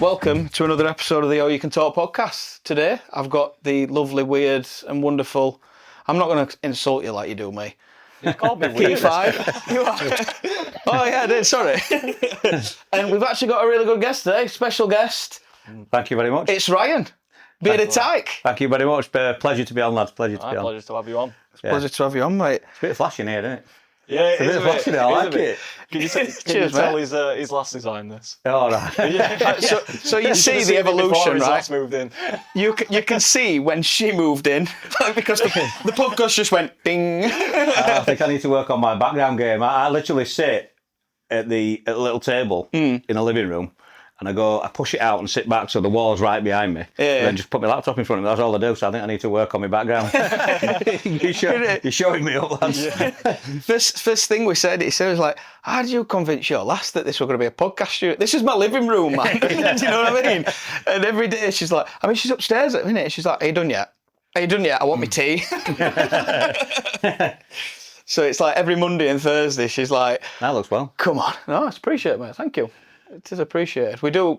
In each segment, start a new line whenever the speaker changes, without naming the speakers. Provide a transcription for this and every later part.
Welcome to another episode of the All You Can Talk podcast. Today, I've got the lovely, weird and wonderful... I'm not going to insult you like you do me.
You called me weird.
P5. Oh, yeah, I did, sorry. And we've actually got a really good guest today, special guest.
Thank you very much.
It's Ryan, bearded TYKE.
Thank you very much. Pleasure to be on, lads. Pleasure to be on.
Pleasure to have you on.
Pleasure to have you on, mate.
It's a bit of flash in here, isn't it?
Yeah,
It's a bit of flash in here. I like it.
Can you tell his last designed this?
All right.
Yeah.
So you see the evolution, right?
Last moved in.
You can see when she moved in, because the podcast just went ding.
I think I need to work on my background game. I literally sit at a little table in a living room, and I push it out and sit back so the wall's right behind me. Yeah. And then just put my laptop in front of me. That's all I do. So I think I need to work on my background. You're showing me up, lads.
Yeah. First thing he said was like, how did you convince your lass that this was going to be a podcast studio? This is my living room, man. Do you know what I mean? And every day she's like, she's upstairs at the minute. She's like, are you done yet? I want my tea. So it's like every Monday and Thursday she's like,
that looks well.
Come on. No, it's appreciated, mate. Thank you. It is appreciated. We do.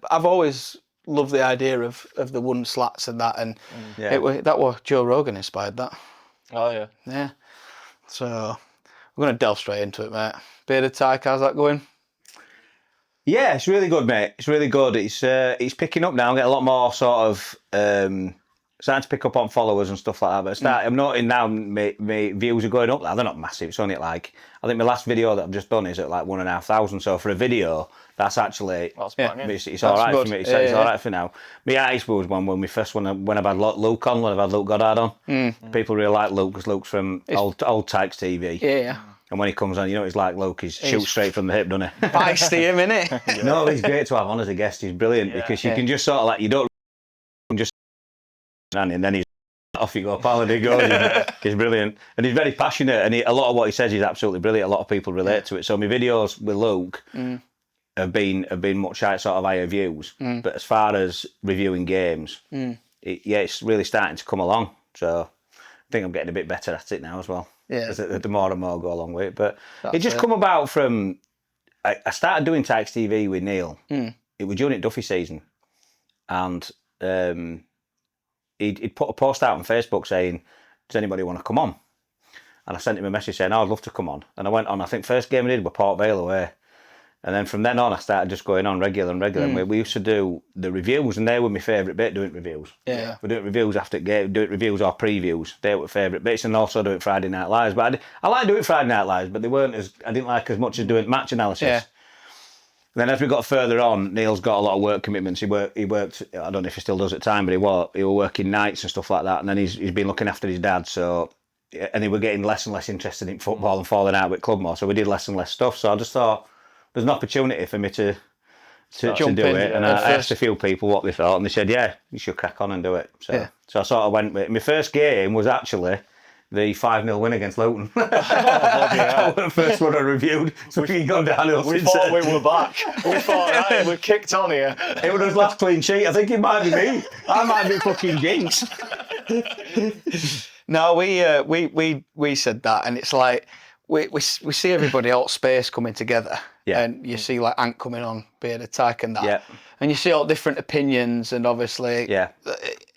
I've always loved the idea of the wooden slats and that, and that was Joe Rogan inspired that.
Oh yeah.
Yeah. So we're going to delve straight into it, mate. Bearded TYKE, how's that going?
Yeah, it's really good, mate. It's really good. It's picking up now. I get a lot more sort of starting to pick up on followers and stuff like that. But I'm noting now my views are going up. They're not massive. It's only at I think my last video that I've just done is at 1,500. So for a video, that's actually it's all right for me. It's all right for now. My artist was one when I've had Luke on, when I've had Luke Goddard on. People really like Luke because Luke's from old TYKE's TV.
Yeah.
And when he comes on, you know what he's like, Luke. He shoots straight from the hip, doesn't he?
Feisty him, innit?
Yeah. No, he's great to have on as a guest. He's brilliant because you can just sort of you don't just and then he's off you go, pal, and he goes. He's brilliant. And he's very passionate, and a lot of what he says is absolutely brilliant. A lot of people relate to it. So my videos with Luke have been much higher views. But as far as reviewing games, it's really starting to come along. So I think I'm getting a bit better at it now as well. Yeah. The more and more I go along with it. But it just come about from... I started doing TYKE's TV with Neil. It was during Duffy season. And he'd put a post out on Facebook saying, does anybody want to come on? And I sent him a message saying, I'd love to come on. And I went on, I think first game I did was Port Vale away. And then from then on, I started just going on regular. And we used to do the reviews, and they were my favourite bit, doing reviews. Yeah. We do it reviews after game, do it reviews or previews. They were favourite bits, and also do it Friday Night Lives. But I like doing Friday Night Lives, but I didn't like as much as doing match analysis. Yeah. And then as we got further on, Neil's got a lot of work commitments. He worked. I don't know if he still does at the time, but he was working nights and stuff like that. And then he's been looking after his dad. So, and he were getting less and less interested in football and falling out with club more. So we did less and less stuff. So I just thought there's an opportunity for me to do it. And I asked a few people what they thought, and they said, "Yeah, you should crack on and do it." So I sort of went with it. My first game was actually the 5-0 win against Luton. That was the first one I reviewed. So we gone downhill since
thought we were back. We thought, right, we're kicked on here.
It was his last clean sheet. I think it might be me. I might be fucking jinx.
No, we said that, and it's like we see everybody else space coming together. Yeah. And you see Ant coming on, bearded TYKE and that. Yeah. And you see all different opinions, and obviously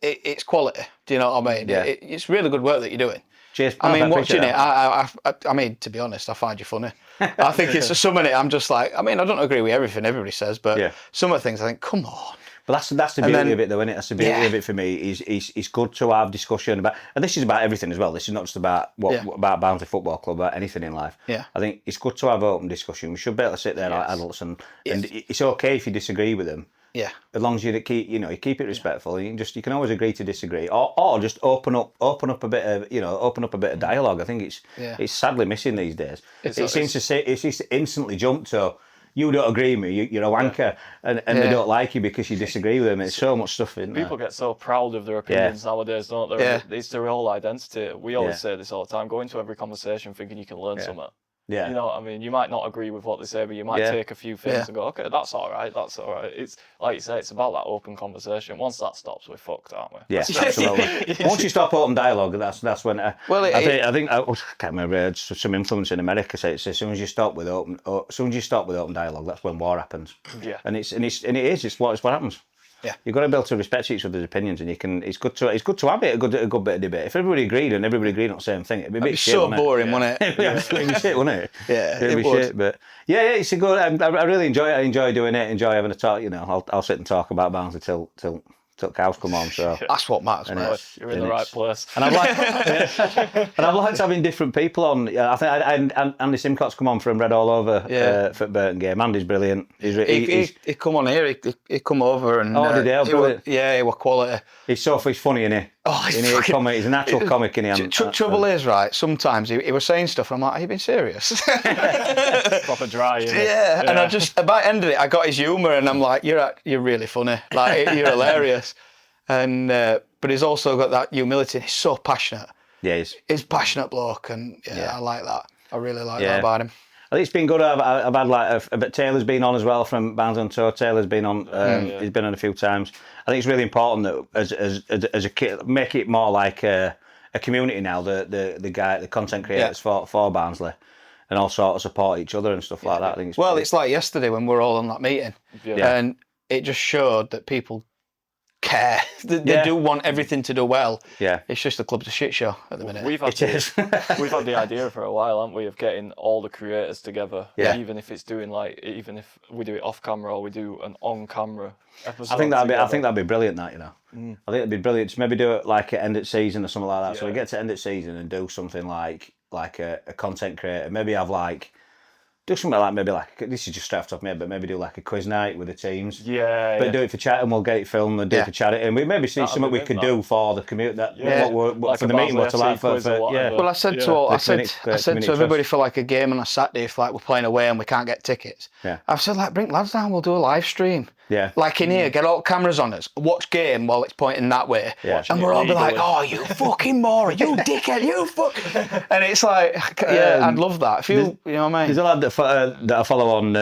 it's quality. Do you know what I mean? Yeah. It's really good work that you're doing.
Cheers.
I mean, watching it, I mean, to be honest, I find you funny. I think it's some of it. I'm just like, I mean, I don't agree with everything everybody says, but some of the things I think, come on.
But that's the beauty of it, though, isn't it? That's the beauty of it for me. It's good to have discussion about, and this is about everything as well. This is not just about about Barnsley Football Club, about anything in life. Yeah. I think it's good to have open discussion. We should be able to sit there like adults, and it's okay if you disagree with them. Yeah. As long as you keep it respectful. You can always agree to disagree, or just open up a bit of dialogue. I think it's sadly missing these days. It's just instantly jumped to, you don't agree with me, you're a wanker, and they don't like you because you disagree with them. It's so much stuff in there.
People get so proud of their opinions nowadays, don't they? It's their whole identity. We always say this all the time. Go into every conversation thinking you can learn something.
Yeah.
You know what I mean? You might not agree with what they say, but you might take a few things and go, okay, that's all right. It's like you say, it's about that open conversation. Once that stops, we're fucked, aren't we?
Yeah, absolutely. Once you stop open dialogue, that's when. I think I can't remember. Some influence in America says as soon as you stop with open dialogue, that's when war happens.
Yeah.
And it's what happens.
Yeah,
you've got to be able to respect each other's opinions, and it's good to have a good bit of debate. If everybody agreed on the same thing, it'd be a bit shit,
so boring, wouldn't it?
It'd be shit, wouldn't it?
Yeah,
it'd be shit. But yeah, it's a good. I really enjoy it. I enjoy doing it. Enjoy having a talk. You know, I'll sit and talk about Barnsley till cows come on. So
that's what matters, mate.
You're in the right place.
And I've liked having different people on. I think Andy Simcott's come on from Red All Over for Burton game. Andy's brilliant.
He come on here. He come over and he was quality.
He's funny, isn't he?
Oh,
he's a natural comic, isn't he?
Trouble is, right, sometimes he was saying stuff and I'm like, are you being serious?
Proper dry, isn't it?
Yeah, and I just, by the end of it, I got his humour and I'm like, you're really funny. Like, you're hilarious. And but he's also got that humility and he's so passionate.
Yeah,
he's a passionate bloke and I like that. I really like that about him.
I think it's been good. I've had like a bit. Taylor's been on as well from Barnsley on Tour. Taylor's been on. He's been on a few times. I think it's really important that as a kid, make it more like a community now. The content creators for Barnsley, and all sort of support each other and stuff like that. I think
it's like yesterday when we were all on that meeting, and it just showed that people care. They do want everything to do well.
Yeah.
It's just the club's a shit show at the minute.
We've had the idea for a while, haven't we, of getting all the creators together.
Yeah.
Even if we do it off camera or we do an on camera episode.
I think that'd be brilliant. That, you know. I think it'd be brilliant to maybe do it like at end of season or something like that. Yeah. So we get to end of season and do something like a content creator. Maybe have do something like this is just straight off the top of my head, but maybe do like a quiz night with the teams.
Yeah.
But do it for chat and we'll get it filmed and do it for charity. And we maybe see something we could do for the community for the meeting. What's like for
Well, I said to everybody for like a game on a Saturday if like we're playing away and we can't get tickets.
Yeah.
I've said like bring lads down, we'll do a live stream.
Yeah.
Like in here, get all cameras on us, watch game while it's pointing that way.
Yeah.
And we're all be like, oh, you fucking moron, you dickhead, you fuck. And it's like, I'd love that. If you know what I mean?
There's a lad that I follow on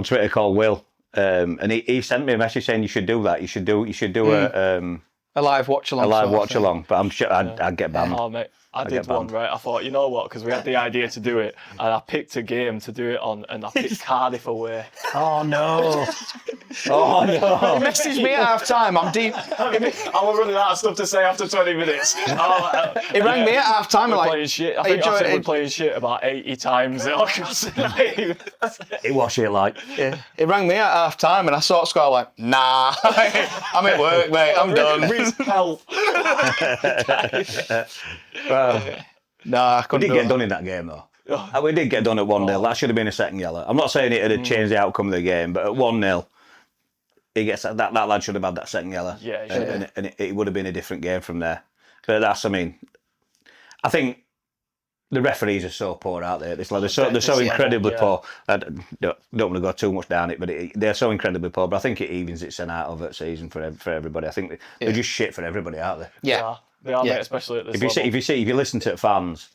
Twitter called Will, and he sent me a message saying you should do that. You should do
a live watch along.
A live watch along, but I'm sure I'd get banned.
Oh mate, I did one, right? I thought, you know what, because we had the idea to do it, and I picked a game to do it on, and I picked Cardiff away.
Oh no! Oh no!
He messaged me at half time. I'm deep.
I was running out of stuff to say after 20 minutes.
He rang me at half time. Like,
playing shit. I think I said we're playing shit about 80 times.
It was shit like.
Yeah. He rang me at half time, and I sort of score like, nah, I'm at work, mate. I'm done.
Help.
I couldn't.
We did get done in that game though. We did get done at 1-0. That should have been a second yellow. I'm not saying it would have changed the outcome of the game, but at 1-0, he gets that lad should have had that second yellow.
Yeah,
and it would have been a different game from there. But I think the referees are so poor out there. It's like they're so incredibly poor. I don't want to go too much down it, but they're so incredibly poor. But I think it evens itself out over the season for everybody. I think they're just shit for everybody out there.
Yeah.
They are, mate, especially at this level.
If you listen to fans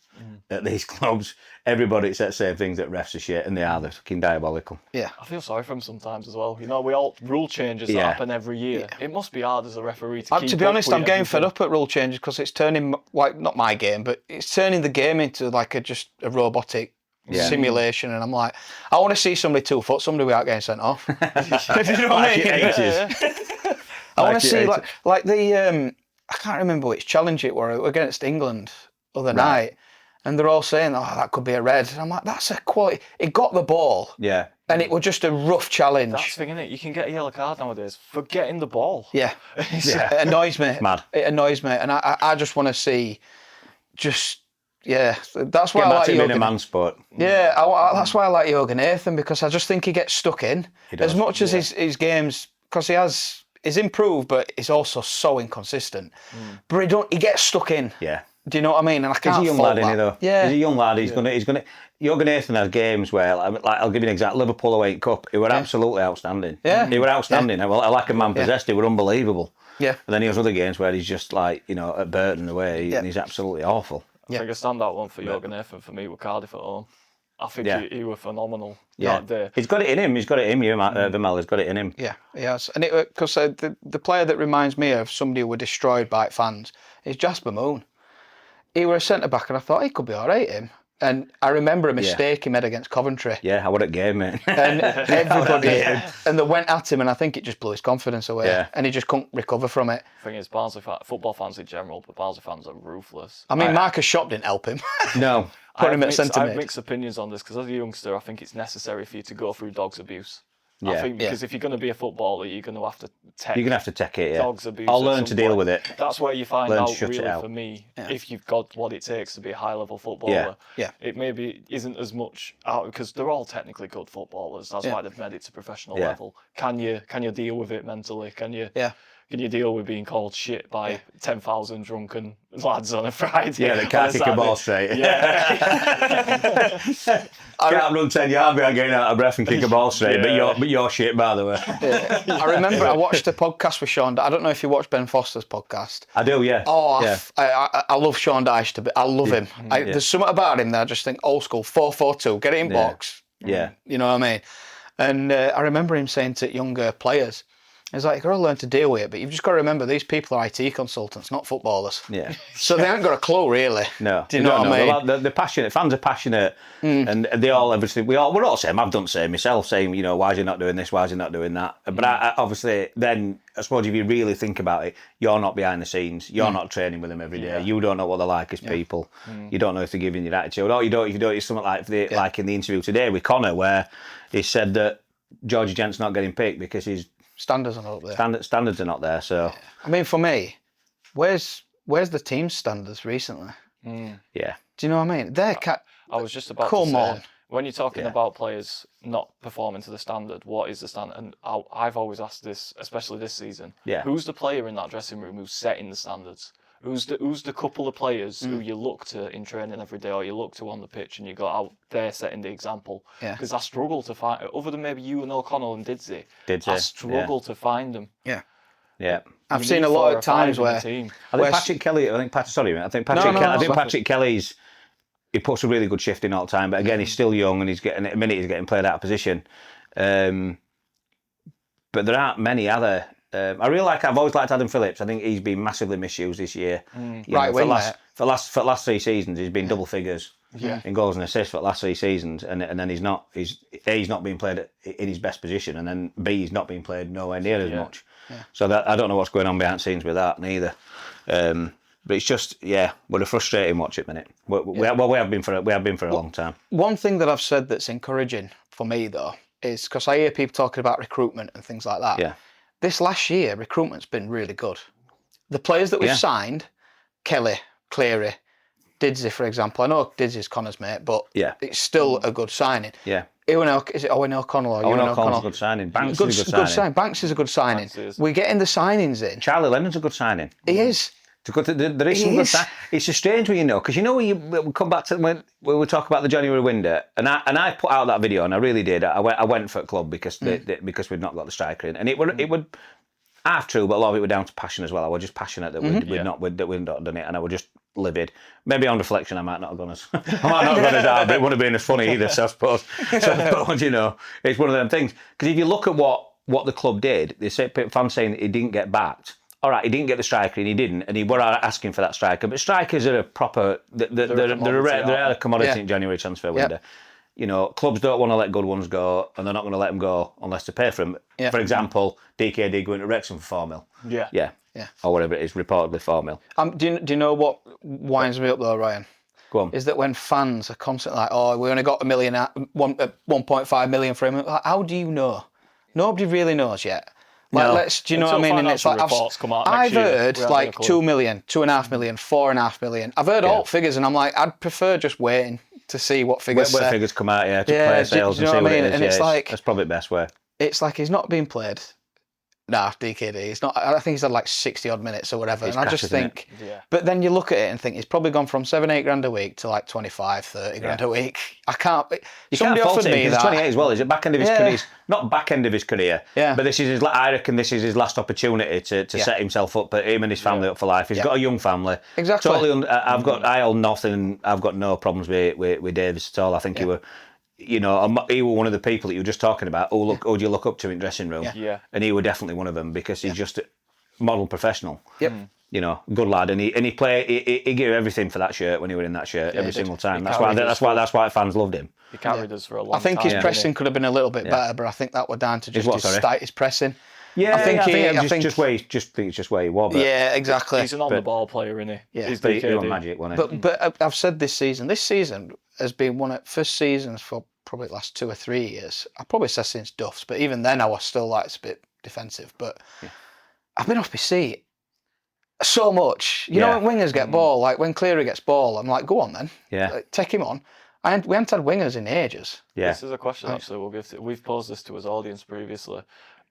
at these clubs, everybody says same things that refs are shit, and they are. They're fucking diabolical.
Yeah,
I feel sorry for them sometimes as well. You know, we all rule changes that happen every year. Yeah. It must be hard as a referee to keep.
To be honest, I'm getting fed up at rule changes because it's turning not my game, but it's turning the game into like just a robotic simulation, and I'm like, I want to see somebody 2 foot somebody without getting sent off. You know what I mean? I want to see like the. I can't remember which challenge it were against England the other night, and they're all saying, "Oh, that could be a red." And I'm like, "That's a quality." It got the ball, and it was just a rough challenge.
That's the thing, isn't it? You can get a yellow card nowadays for getting the ball.
Yeah, it annoys me.
It's mad.
It annoys me, and I just want to see, that's why
I
like
in a man sport.
Yeah, that's why I like Jürgen Nathan, because I just think he gets stuck in as much as his games, because he's improved, but he's also so inconsistent. But he gets stuck in.
Yeah.
Do you know what I mean? And I can't.
He's a young lad, isn't he, though?
Yeah.
He's a young lad. He's gonna. Jürgen Nathan has games where, I'll give you an example. Liverpool away in Cup, he were absolutely outstanding.
Yeah.
He were outstanding. Yeah. Like a man possessed. He were unbelievable.
Yeah.
And then he has other games where he's just at Burton away, and he's absolutely awful.
I think a standout one for Jürgen Nathan for me with Cardiff at home. I think he was phenomenal that day.
He's got it in him. Vermel has got it in him.
Yeah, he has. And because the player that reminds me of somebody who were destroyed by fans is Jasper Moon. He was a centre-back and I thought he could be all right, him. And I remember a mistake he made against Coventry.
Yeah, I would at game, mate.
And everybody, and they went at him, and I think it just blew his confidence away.
Yeah.
And he just couldn't recover from it.
The thing is, Barnsley football fans in general, but Barnsley fans are ruthless.
I mean, Marcus Shop didn't help him.
No.
Put him at centre
I
mid.
have mixed opinions on this because as a youngster, I think it's necessary for you to go through dogs abuse.
Yeah.
I think because if you're going to be a footballer, you're going to have to take.
You're going to have to take it, yeah.
Dogs abuse.
I'll learn to deal with it.
That's where you find
Learn to
out
shut it
really
out.
for me if you've got what it takes to be a high-level footballer.
Yeah.
It maybe isn't as much out because they're all technically good footballers. That's why they've made it to professional level. Can you deal with it mentally? Can you deal with being called shit by 10,000 drunken lads on a Friday?
Yeah, they can't kick a ball straight.
Yeah.
Can't run 10 yards without getting out of breath and kick a ball straight, but you're shit, by the way.
I remember I watched a podcast with Sean. I don't know if you watched Ben Foster's podcast.
I do, yeah.
Oh,
yeah.
I love Sean Dyche. I love him. There's something about him that I just think old school, 4-4-2, get it in box.
Yeah.
You know what I mean? And I remember him saying to younger players, he's like, you've got to learn to deal with it, but you've just got to remember these people are IT consultants, not footballers.
Yeah.
So they haven't got a clue, really.
No.
Do you know what I mean?
They're passionate. Fans are passionate, and they all, obviously, we're all the same. I've done the same myself, saying, you know, why is he not doing this? Why is he not doing that? But I obviously, then, I suppose if you really think about it, you're not behind the scenes. You're not training with them every day. You don't know what they're like as people. You don't know if they're giving you attitude. Or you don't do something like in the interview today with Connor, where he said that Georgie Gent's not getting picked because his
standards are not there.
Standards are not there. So
I mean, for me, where's the team's standards recently?
Yeah.
Do you know what I mean?
I was just about
come
to say,
on.
when you're talking about players not performing to the standard, what is the standard? And I've always asked this, especially this season.
Yeah.
Who's the player in that dressing room who's setting the standards? Who's the couple of players who you look to in training every day, or you look to on the pitch, and you go, "Oh, they're setting the example." Because I struggle to find, other than maybe you and O'Connell and Didsy, I struggle to find them.
Yeah.
Yeah.
I've seen a lot of times where
I think Patrick Kelly. I think Patrick Kelly's. He puts a really good shift in all the time, but again, he's still young and he's getting played out of position. But there aren't many other. I've always liked Adam Phillips. I think he's been massively misused this year. For the last 3 seasons, he's been double figures in goals and assists for the last 3 seasons, and then he's not being played in his best position, and then B, he's not being played nowhere near as much. Yeah. So that I don't know what's going on behind the scenes with that neither. But it's just we're a frustrating watch at the minute. We have been for a long time.
One thing that I've said that's encouraging for me though is because I hear people talking about recruitment and things like that.
Yeah.
This last year, recruitment's been really good. The players that we've signed, Kelly, Cleary, Didsy, for example. I know Didsy's Connor's mate, but it's still a good signing.
Yeah.
Is it Owen O'Connell or
Owen O'Connell's a good signing. Banks is a good signing.
Banks is a good signing. We're getting the signings in.
Charlie Lennon's a good signing.
He is.
There is some good sign. It's a strange one, because when we come back to when we talk about the January window, and I put out that video, and I really did. I went for a club because because we'd not got the striker in, and it would half true, but a lot of it were down to passion as well. I was just passionate that we'd not done it, and I was just livid. Maybe on reflection, I might not have gone as hard, but it wouldn't have been as funny either. So I suppose, it's one of them things. Because if you look at what the club did, they say fans saying that he didn't get backed. All right, he didn't get the striker, and he didn't, and he were asking for that striker. But strikers are a proper, they're a commodity in January transfer window. Clubs don't want to let good ones go, and they're not going to let them go unless they pay for them. Yeah. For example, DKD going to Wrexham for 4 mil. Yeah. Or whatever it is, reportedly 4 mil.
Do you know what winds me up though, Ryan?
Go on.
Is that when fans are constantly like, "Oh, we only got 1.5 million for him." How do you know? Nobody really knows yet. Do you know what I mean? And it's like I've heard like 2 million, 2.5 million, 4.5 million. I've heard all figures, and I'm like, I'd prefer just waiting to see what figures.
Where figures come out, to player sales and see what it is.
And it's like
that's probably the best way.
It's like he's not being played. Nah, DKD. He's not. I think he's had like 60 odd minutes or whatever. And I just think, but then you look at it and think he's probably gone from 7-8 grand a week to like 25, 30 grand a week. I can't.
Somebody offered me that. He's 28 as well. Is it back end of his career? He's not back end of his career.
Yeah.
But this is I reckon this is his last opportunity to set himself up, him and his family up for life. He's got a young family.
Exactly.
Totally. I hold nothing. I've got no problems with Davis at all. I think he was one of the people that you were just talking about. Who do you look up to in dressing room?
Yeah.
And he was definitely one of them because he's just a model professional.
Yep.
Good lad, and he gave everything for that shirt when he was in that shirt every single time. That's why fans loved him.
He carried us for a long time.
I think his pressing could have been a little bit better, but I think that were down to just his pressing.
Yeah, I think it's just where he was. But
yeah, exactly.
He's an on-the-ball player, isn't he?
Yeah.
He's
he was magic, wasn't he?
But I've said this season has been one of the first seasons for probably the last 2 or 3 years. I probably said since Duff's, but even then I was still like it's a bit defensive. But I've been off my seat so much. You know when wingers get ball, like when Cleary gets ball, I'm like, go on then.
Yeah.
Like, take him on. We haven't had wingers in ages.
Yeah.
This is a question actually we've posed this to his audience previously.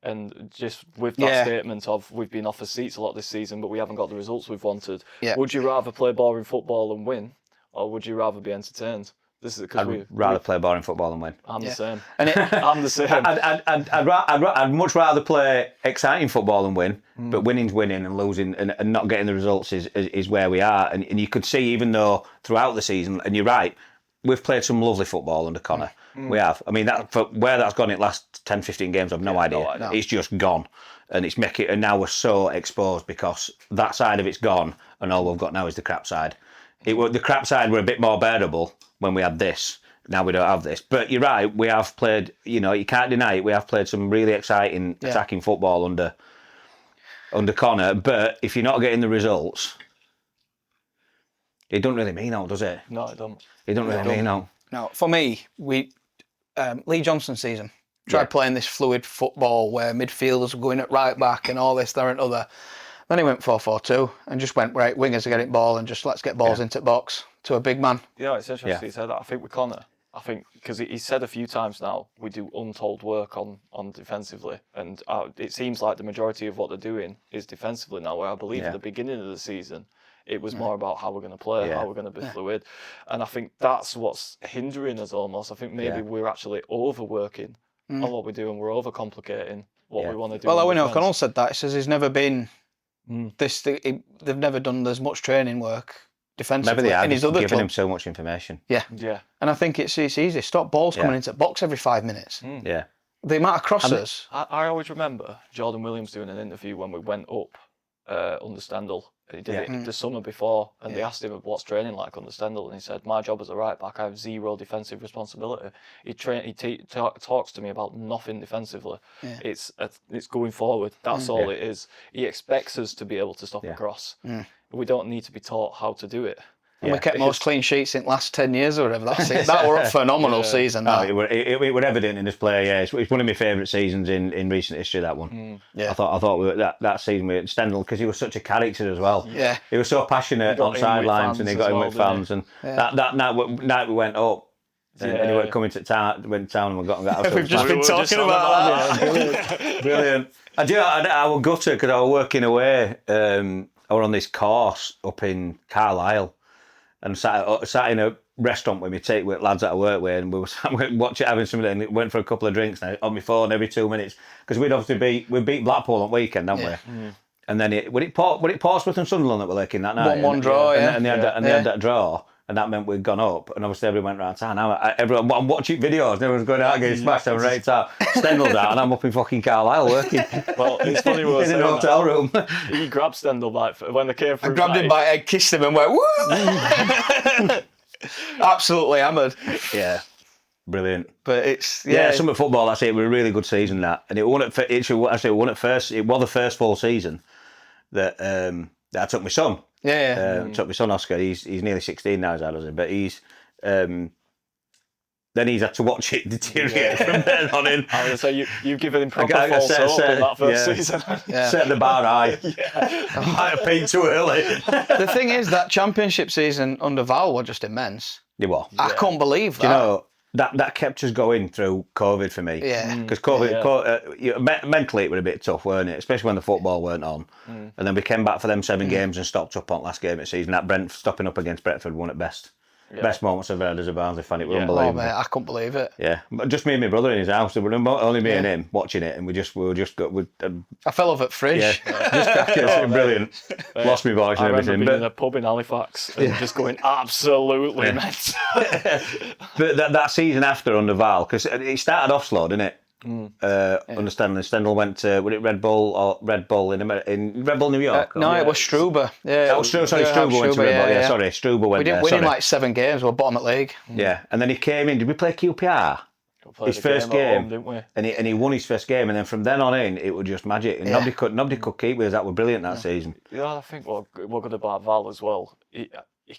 And just with that statement of we've been off the seats a lot this season, but we haven't got the results we've wanted. Yeah. Would you rather play boring football and win, or would you rather be entertained? This is because
I'd rather play boring football and win.
I'm the same. I'm the same.
I'd much rather play exciting football and win, but winning's winning and losing and not getting the results is where we are. And you could see, even though throughout the season, and you're right, we've played some lovely football under Connor. We have. I mean, where that's gone in the last 10, 15 games, I've no idea. No. It's just gone. And and now we're so exposed because that side of it's gone, and all we've got now is the crap side. The crap side were a bit more bearable when we had this. Now we don't have this. But you're right, we have played, you can't deny it, we have played some really exciting attacking football under Connor. But if you're not getting the results, it doesn't really mean out, does it?
No, it don't.
It doesn't really mean out.
No, for me, Lee Johnson's season, tried playing this fluid football where midfielders were going at right back and all this, there and other. Then he went 4-4-2 and just went, right, wingers are getting ball and just let's get balls into the box to a big man.
Yeah, it's interesting you said that. I think with Connor, because he said a few times now, we do untold work on defensively, and it seems like the majority of what they're doing is defensively now, where I believe at the beginning of the season, it was more about how we're going to play, how we're going to be fluid. And I think that's what's hindering us almost. I think maybe we're actually overworking on what we do, and we're overcomplicating what we want to do.
Well, Owen O'Connell said that. He says he's never been they've never done as much training work defensively.
Maybe they have
in his other
given
club.
him so much information.
Yeah. And I think it's easy. Stop balls coming into the box every 5 minutes.
Yeah.
The amount of crosses.
I always remember Jordan Williams doing an interview when we went up under Stendhal. He did it the summer before, and they asked him what's training like under Stendhal, and he said, my job as a right back, I have zero defensive responsibility. He talks to me about nothing defensively. It's going forward. That's all it is. He expects us to be able to stop a cross. We don't need to be taught how to do it.
And we kept most clean sheets in the last 10 years or whatever. That were a phenomenal season.
It were evident in this play. Yeah, it's one of my favourite seasons in recent history. That one. I thought that season with Stendhal, because he was such a character as well.
Yeah,
he was so passionate on sidelines, and he got in with fans. And that night we went up. And he went coming to town, went to town, and we got ourselves.
We've just been talking about
that. Brilliant. I was gutted because I was working away. I was on this course up in Carlisle, and sat in a restaurant with with lads that I work with, and we were watching, having something, and went for a couple of drinks on my phone every 2 minutes, because we beat Blackpool on weekend, hadn't we? And then would it Portsmouth and Sunderland that were looking that night?
1-1 draw,
and they had that draw. And that meant we'd gone up, and obviously everyone went round town. I'm watching videos, and everyone's going out getting smashed, having right out. Stendhal's out, and I'm up in fucking Carlisle working.
Well, it's funny
in a hotel room.
He grabbed Stendhal when they came through.
I grabbed him by the head, kissed him, and went, woo! Absolutely hammered.
Yeah. Brilliant.
But it's
some of football. That's it. It was a really good season, that, and it won at first. It was the first full season that I took my son. Took my son Oscar. He's nearly 16 now, as I was, but he's then he's had to watch it deteriorate from then on in.
I was going to say, you've given him proper false hope in that first season.
Set the bar high. I might have peaked too early.
The thing is, that championship season under Val were just immense.
They were.
I couldn't believe that.
Do you know, that kept us going through COVID for me.
Yeah.
Because mentally it was a bit tough, weren't it? Especially when the football weren't on. And then we came back for them 7 games and stopped up on last game of the season. That stopping up against Brentford won at best. Best moments I've had as a Barnsley fan. It was unbelievable.
Oh, mate, I couldn't believe it.
Yeah, but just me and my brother in his house. There were only me and him watching it, and we
I fell over at fridge.
Yeah, brilliant. Lost my voice and everything.
I remember being in a pub in Halifax and just going absolutely mental.
But that season after under Val, because it started off slow, didn't it? Understanding Stendhal went to, was it Red Bull in Red Bull New York?
No, it was Struber. Yeah,
Struber went to Red Bull. Yeah, sorry, Struber went there.
We didn't win like 7 games. We were bottom at league.
Yeah, and then he came in. Did we play QPR? His first game,
home, didn't we?
And he won his first game, and then from then on in, it was just magic. And nobody could keep with us. That was brilliant that season.
Yeah, I think what good about Val as well. He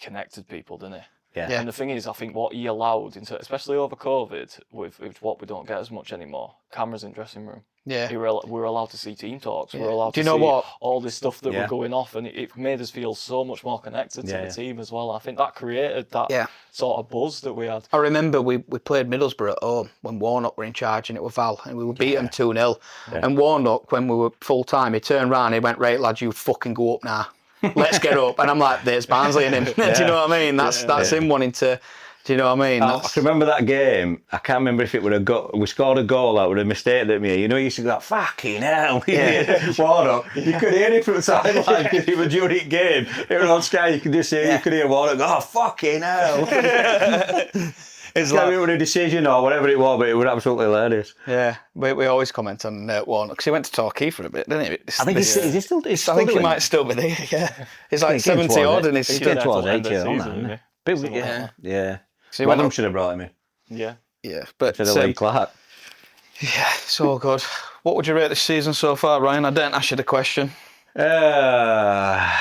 connected people, didn't he?
Yeah.
And the thing is, I think what he allowed, especially over COVID, with what we don't get as much anymore, cameras in dressing room.
Yeah.
We were allowed to see team talks. We were allowed
Do
to
you know
see
what?
all this stuff that were going off, and it made us feel so much more connected to the team as well. I think that created that sort of buzz that we had.
I remember we played Middlesbrough at home when Warnock were in charge, and it was Val, and we would beat them 2-0. Yeah. And Warnock, when we were full time, he turned round, he went, "Right, lads, you fucking go up now. Let's get up." And I'm like, "There's Barnsley in him." Do you know what I mean? That's him wanting to. Do you know what I mean?
I remember that game. I can't remember if it were a goal. We scored a goal out with a mistake that me. You know, you used to go like, "Fucking hell!" Warnock. You could hear it from the sideline because it was during game. It was on Sky. You could just hear. You could hear Warnock go, "Oh, fucking hell!" It's like it was a decision or whatever it was, but it was absolutely hilarious.
Yeah, we always comment on Warnock because he went to TYKE for a bit, didn't he?
I think is he still?
I think he might still be there. Yeah, he's like 70 odd, and he's
still towards 80
on that.
Yeah.
So
Wenham should have brought him in.
Yeah, but
Lee Clark.
Yeah, it's all good. What would you rate this season so far, Ryan? I didn't ask you the question.
I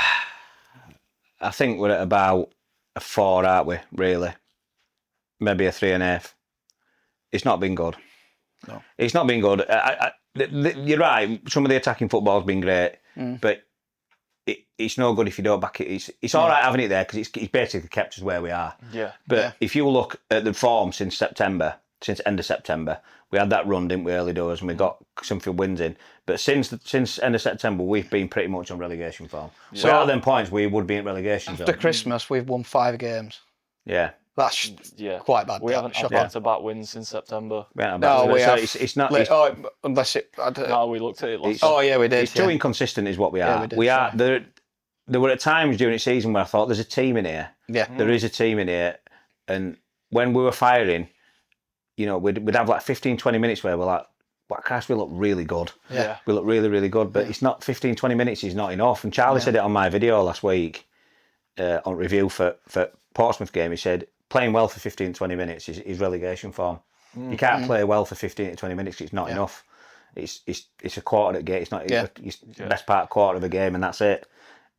think we're at about a 4, aren't we? Really, maybe a 3.5. It's not been good.
No,
it's not been good. You're right. Some of the attacking football's been great, but it's no good if you don't back it. It's all right having it there because it's basically kept us where we are.
Yeah.
But if you look at the form since end of September, we had that run, didn't we, early doors, and we got some few wins in. But since end of September, we've been pretty much on relegation form. Yeah. So at them points, we would be in relegation zone.
After Christmas, we've won 5 games.
Yeah.
That's quite bad.
We haven't had back-to-back wins since September.
No, we have.
It's not.
Unless it.
No, we looked at it last.
Yeah, we did.
It's too inconsistent, is what we are.
We
are. There were at times during the season where I thought, "There's a team in here."
Yeah,
there is a team in here, and when we were firing, you know, we'd have like 15, 20 minutes where we're like, "Well, Christ, we look really good."
Yeah,
we look really, really good. But it's not 15, 20 minutes is not enough. And Charlie said it on my video last week on review for Portsmouth game. He said, playing well for 15, 20 minutes is relegation form. You can't play well for 15 to 20 minutes because it's not enough. It's a quarter of the game. It's not it's the best part quarter of a game, and that's it.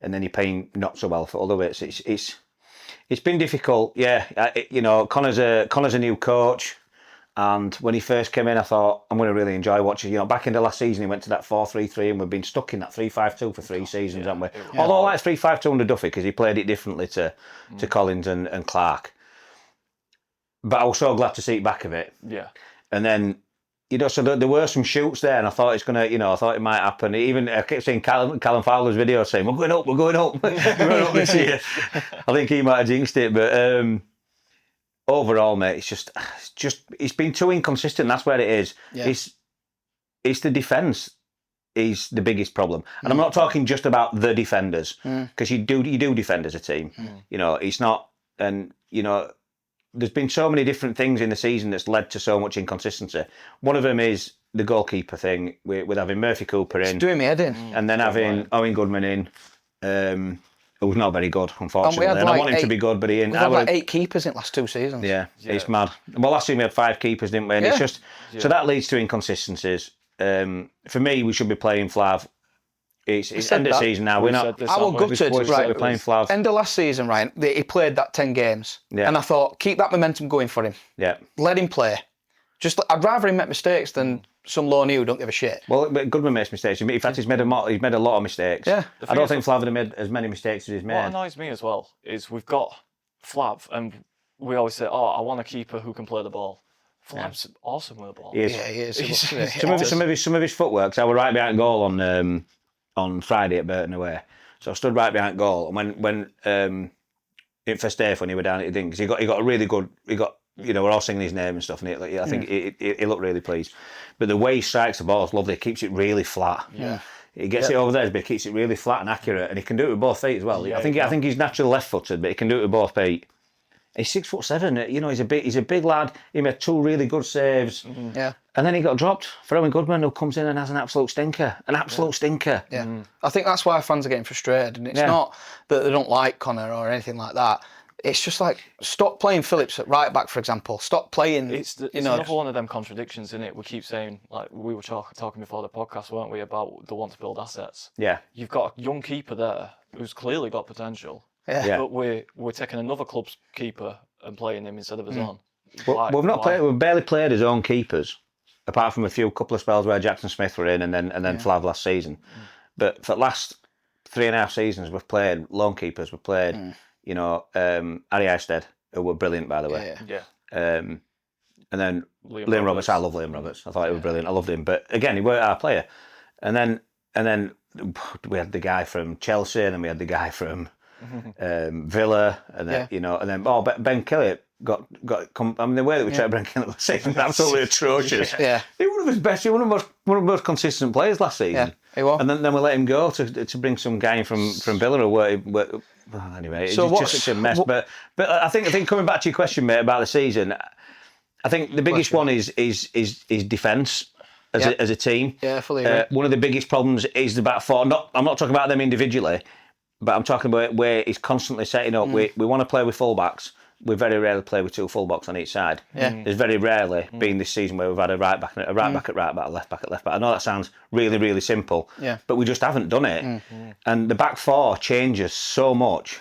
And then you're paying not so well for other bits. It's been difficult. Yeah, Connor's a new coach, and when he first came in, I thought I'm going to really enjoy watching. You know, back in the last season, he went to that 4-3-3, and we've been stuck in that 3-5-2 for 3 seasons, haven't we? Yeah. Although I like 3-5-2 under Duffy because he played it differently to Collins and Clark. But I was so glad to see it back of it.
Yeah.
And then, so there were some shoots there, and I thought I thought it might happen. Even I kept seeing Callum Fowler's video saying, we're going up. We're going up this year. I think he might have jinxed it, but overall, mate, it's been too inconsistent. That's where it is. Yeah. It's the defence is the biggest problem, and I'm not talking just about the defenders because you do defend as a team. You know, it's not, and there's been so many different things in the season that's led to so much inconsistency. One of them is the goalkeeper thing, with having Murphy Cooper in.
It's doing me head in.
And then having Owen Goodman in, who's not very good, unfortunately. And I want him to be good, but he ain't.
We've had like 8 keepers in the last 2 seasons.
Yeah, it's mad. Well, last season we had 5 keepers, didn't we? And it's just, so that leads to inconsistencies. For me, we should be playing Flav. It's end of season now. We're not.
I was gutted.
We're playing Flav.
End of last season, right? He played that 10 games, and I thought, keep that momentum going for him.
Yeah.
Let him play. I'd rather him make mistakes than some loanee who don't give a shit.
Well, but Goodman makes mistakes. In fact, he's made a lot of mistakes.
Yeah.
I don't think Flav would have made as many mistakes as he's made.
What annoys me as well is we've got Flav, and we always say, I want a keeper who can play the ball. Flav's awesome with the ball.
He is.
Yeah, he is.
Some of his footwork. I was right behind goal on Friday at Burton away. So I stood right behind goal, and when in first day when he were down at the thing, because he got a really good, we're all singing his name and stuff, and I think he looked really pleased. But the way he strikes the ball is lovely. He keeps it really flat.
Yeah.
He gets it over there, but he keeps it really flat and accurate, and he can do it with both feet as well.
Yeah,
I think he's naturally left-footed, but he can do it with both feet. He's 6'7". He's a big lad. He made 2 really good saves.
Mm-hmm. Yeah.
And then he got dropped for Owen Goodman, who comes in and has an absolute stinker. Stinker.
Yeah. I think that's why fans are getting frustrated. And it's not that they don't like Connor or anything like that. It's just like, stop playing Phillips at right back, for example. Stop playing.
It's another one of them contradictions, isn't it? We keep saying, like we were talking before the podcast, weren't we, about the want to build assets.
Yeah.
You've got a young keeper there who's clearly got potential.
Yeah.
But we're taking another club's keeper and playing him instead of his own.
Well, we've barely played his own keepers, apart from a couple of spells where Jackson Smith were in, and then Flav last season. But for the last 3.5 seasons, we've played lone keepers. We've played, Harry Eisted, who were brilliant, by the way.
Yeah.
And then Liam Roberts. I love Liam Roberts. I thought he was brilliant. I loved him. But again, he weren't our player. And then we had the guy from Chelsea, and then we had the guy from Villa, and then Ben Kelly got. I mean, the way that we tried Ben Kelly last season was absolutely atrocious.
Yeah,
he was one of his best. He was one of the most consistent players last season.
Yeah, he was.
And then we let him go to bring some guy in from Villa, anyway, it's just such a mess. But I think coming back to your question, mate, about the season, I think the biggest one is defence. As a team,
fully agree.
One of the biggest problems is the back four. I'm not talking about them individually, but I'm talking about where he's constantly setting up. We want to play with fullbacks. We very rarely play with 2 fullbacks on each side.
Yeah.
There's very rarely been this season where we've had a right back at right back, a left back at left back. I know that sounds really, really simple, but we just haven't done it. And the back four changes so much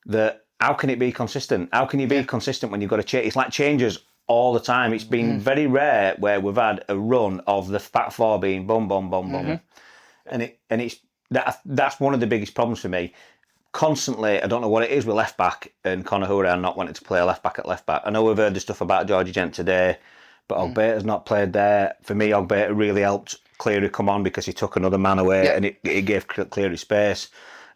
that how can it be consistent? How can you be consistent when you've got to change? It's like changes all the time. It's been very rare where we've had a run of the back four being boom, boom, boom, boom, and that's one of the biggest problems for me. Constantly, I don't know what it is with left back and Conor Hourihane not wanting to play a left back at left back. I know we've heard the stuff about Georgie Gent today, but Ogbea's not played there. For me, Ogbea really helped Cleary come on because he took another man away and it gave Cleary space.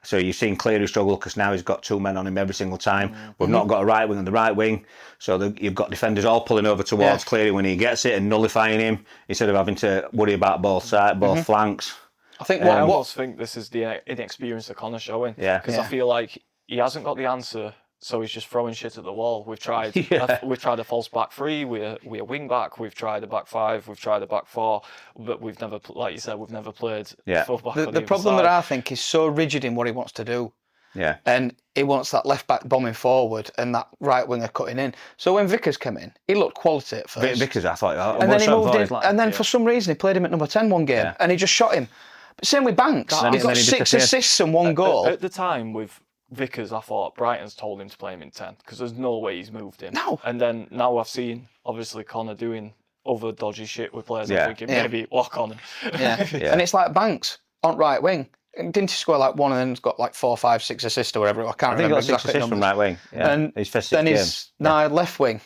So you've seen Cleary struggle because now he's got 2 men on him every single time. We've not got a right wing on the right wing, so you've got defenders all pulling over towards Cleary when he gets it and nullifying him instead of having to worry about both sides, both flanks.
I think I almost think this is the inexperience of Connor showing. Because I feel like he hasn't got the answer, so he's just throwing shit at the wall. We've tried a false back 3, we're a wing back, we've tried a back 5, we've tried a back 4, but we've never, like you said, we've never played full back.
The problem that I think is so rigid in what he wants to do.
Yeah.
And he wants that left back bombing forward and that right winger cutting in. So when Vickers came in, he looked quality at first.
Vickers, I thought,
and then he moved in, and then for some reason he played him at number 10 one game, and he just shot him. But same with Banks. He got 6 assists and 1 goal.
At the time with Vickers, I thought Brighton's told him to play him in 10 because there's no way he's moved him.
No.
And then now I've seen obviously Connor doing other dodgy shit with players. I'm thinking maybe lock on him.
And it's like Banks on right wing. Didn't he score like 1 and then he's got like 4, 5, 6 assists or whatever? I can't remember
exactly. I think he got 6 assists from right wing. Yeah.
And
his first 6
then
games.
he's now left wing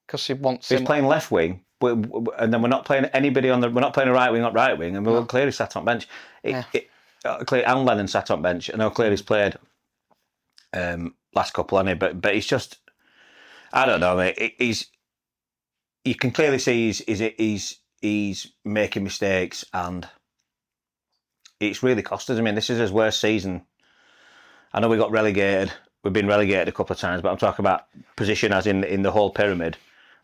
because he wants.
He's playing left wing. And then we're not playing anybody we're not playing a right wing, and we're clearly sat on bench. Clearly, Alan Lennon sat on bench. I know Cleary's played last couple, hasn't he? But he's just, I don't know, mate. You can clearly see he's making mistakes, and it's really cost us. I mean, this is his worst season. I know we got relegated. We've been relegated a couple of times, but I'm talking about position as in the whole pyramid.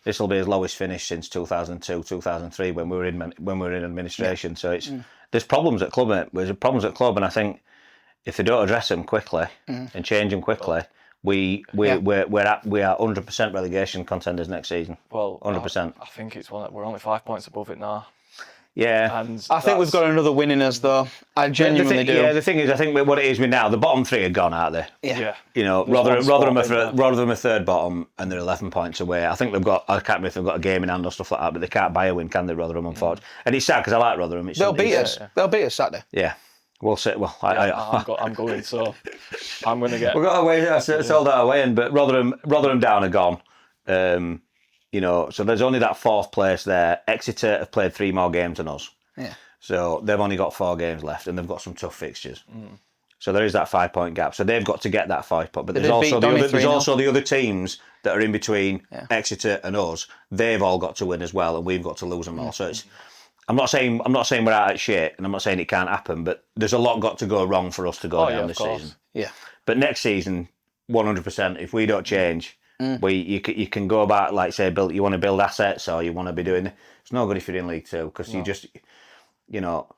This will be his lowest finish since 2002, 2003 when we were in administration. So there's problems at club, mate. There's problems at club, and I think if they don't address them quickly and change them quickly, we are 100% relegation contenders next season.
Well,
100%.
I think we're only 5 points above it now.
Yeah,
and
I think we've got another win in us, though. I genuinely do.
Yeah, the thing is, I think what it is with now, the bottom 3 are gone, aren't they?
Yeah.
You know, Rotherham are third bottom, and they're 11 points away. I think I can't remember if they've got a game in hand or stuff like that, but they can't buy a win, can they, Rotherham, unfortunately? And it's sad because I like Rotherham.
They'll beat us. They'll beat us Saturday.
Yeah. We'll see. Well,
I'm going, so I'm going to get.
We've got away. Sold out away, but Rotherham down are gone. You know, so there's only that 4th place there. Exeter have played 3 more games than us.
Yeah.
So they've only got 4 games left, and they've got some tough fixtures. So there is that 5 point gap. So they've got to get that 5 point. But
There's also
the other teams that are in between Exeter and us. They've all got to win as well, and we've got to lose them all. So it's. I'm not saying we're out at shit, and I'm not saying it can't happen. But there's a lot got to go wrong for us to go down this season.
Yeah.
But next season, 100%. If we don't change, you can go about, like say, you want to build assets, or you want to be doing. It's no good if you're in League Two, because you just,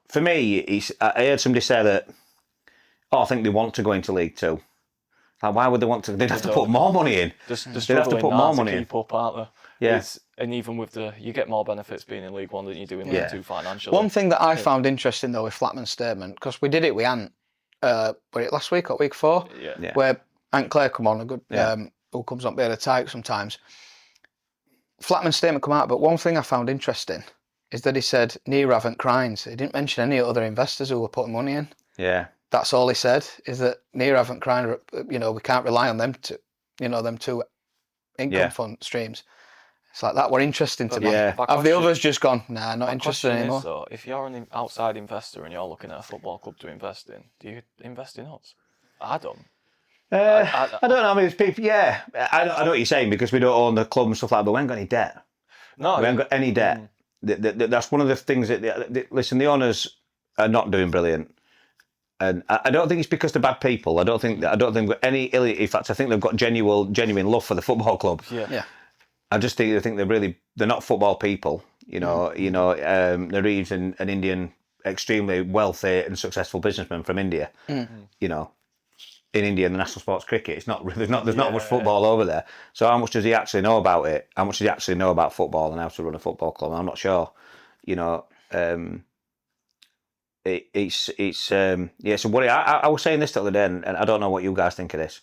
for me, I heard somebody say that. I think they want to go into League Two. Like, why would they want to? They'd have to put more money in.
They'd have to put more money in. Keep up, aren't they?
Yeah.
And even with you get more benefits being in League One than you do in League Two financially.
One thing that I found interesting though with Flatman's statement, because we did it with Ant, last week or week 4, where Ant Clare come on, a good who comes on behind the TYKE sometimes. Flatman's statement come out, but one thing I found interesting is that he said Nirav and Crines. He didn't mention any other investors who were putting money in.
Yeah.
That's all he said, is that Nirav and Crine, we can't rely on them to, them two income fund streams. It's like that were interesting to me. Have the others just gone, nah, not interested anymore?
So, if you're an outside investor and you're looking at a football club to invest in, do you invest in us? I don't.
I don't know. I mean, it's people. Yeah, I know what you're saying, because we don't own the club and stuff like that. But we haven't got any debt.
No,
we haven't got any debt. That's one of the things that. Listen, the owners are not doing brilliant. And I don't think it's because they're bad people. I don't think they've got any ill. In fact, I think they've got genuine love for the football club.
Yeah.
I just think they're not football people. The Reeves, an Indian, extremely wealthy and successful businessman from India. In India, in the national sports cricket, it's not there's not much football over there. So how much does he actually know about it? How much does he actually know about football and how to run a football club? I'm not sure. It's a worry. I was saying this the other day, and I don't know what you guys think of this,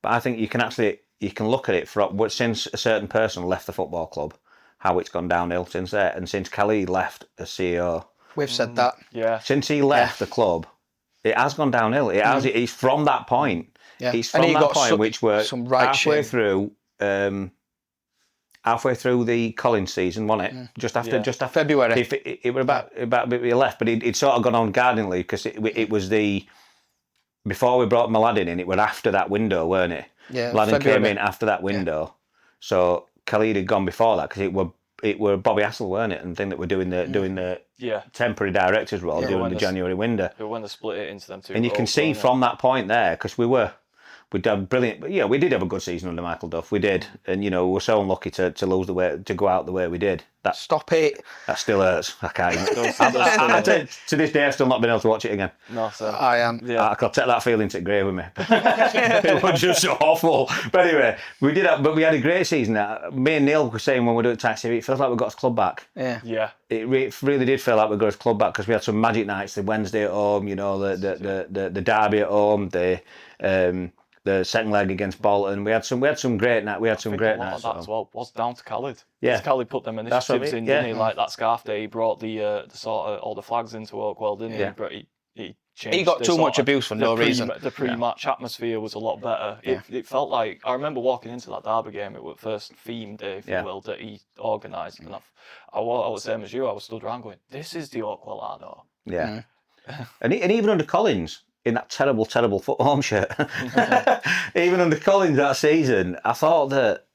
but I think you can look at it since a certain person left the football club, how it's gone downhill since there, and since Khalid left as CEO.
We've said that.
Yeah.
Since he left the club, it has gone downhill. It has. It's from that point.
Yeah.
It's from that point, which were halfway through the Collins season, wasn't it? Just after
February.
It was about he left, but he'd sort of gone on garden leave, because it was before we brought Mladen in. It was after that window, weren't it?
Yeah.
Mladen came in after that window, so Khalid had gone before that, because it were Bobby Hassel, weren't it? And thing that were doing the temporary director's role during the January window.
When they split it into them two.
And you can see from that point there, because we'd done brilliant. We did have a good season under Michael Duff. We did, and we were so unlucky to lose to go out the way we did.
Stop it.
That still hurts. I can't even. To this day, I've still not been able to watch it again.
No, sir.
I am.
Yeah. I'll take that feeling to the grave with me. It was just so awful. But anyway, we had a great season. Me and Neil were saying when we were doing Taxi, it feels like we got his club back.
Yeah.
It really did feel like we got his club back, because we had some magic nights. The Wednesday at home, the derby at home, the second leg against Bolton. We had some great nights. We had some great nights.
That as well was down to Khalid.
Yeah,
Khalid put them initiatives in, didn't he? Like that scarf day, he brought the sort of all the flags into Oakwell, didn't he?
Yeah.
He changed.
He got too much abuse for no reason.
The pre-match atmosphere was a lot better. It felt like, I remember walking into that derby game. It was the first theme day, if you will, that he organised. And I was the same as you. I was stood around going, "This is the Oakwell I know."
Yeah, and even under Collins, in that terrible foot home shirt. Even under Collins that season, I thought that,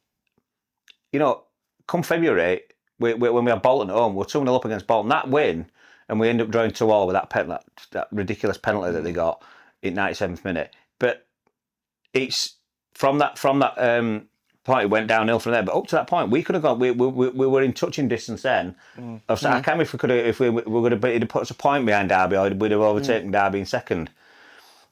come February, when we had Bolton at home, we're 2-0 up against Bolton. That win, and we end up drawing 2-2 with that ridiculous penalty that they got in 97th minute. But it's from that point, it went downhill from there. But up to that point, we could have gone. We were in touching distance then. I can't remember if we would have put us a point behind Derby, or we'd have overtaken Derby in second.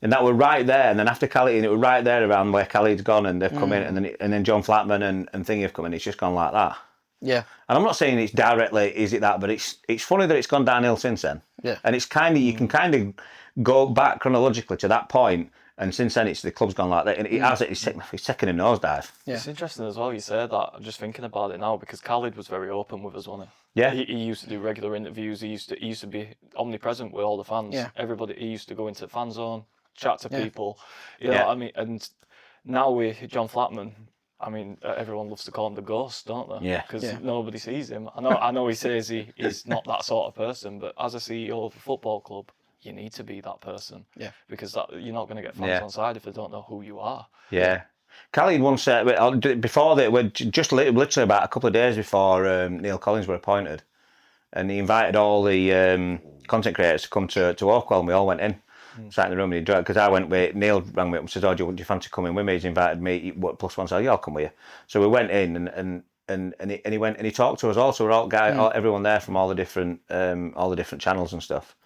And that were right there, and then after Khalid, and it was right there around where Khalid's gone, and they've come in, and then John Flatman and Thingy have come in. It's just gone like that.
Yeah.
And I'm not saying it's directly, is it that, but it's funny that it's gone downhill since then.
Yeah.
And it's you can kind of go back chronologically to that point, and since then the club's gone like that, and it's taken a nosedive.
Yeah. It's interesting as well. You said that. I'm just thinking about it now, because Khalid was very open with us, wasn't he?
Yeah.
He used to do regular interviews. He used to be omnipresent with all the fans.
Yeah.
Everybody. He used to go into the fan zone, chat to people, you know what I mean? And now with John Flatman, I mean, everyone loves to call him the ghost, don't they?
Yeah.
Because nobody sees him. I know he says he's not that sort of person, but as a CEO of a football club, you need to be that person.
Yeah.
Because you're not going to get fans on side if they don't know who you are.
Yeah. Khalid once said, before that, just literally about a couple of days before Neil Collins were appointed, and he invited all the content creators to come to Oakwell, and we all went in. Sat in the room, and because I went with Neil, rang me up and said, "Oh, do you fancy coming with me?" He's invited me. Plus one said, "Yeah, I'll come with you." So we went in, and he went and he talked to us all. So we're all everyone there from all the different channels and stuff.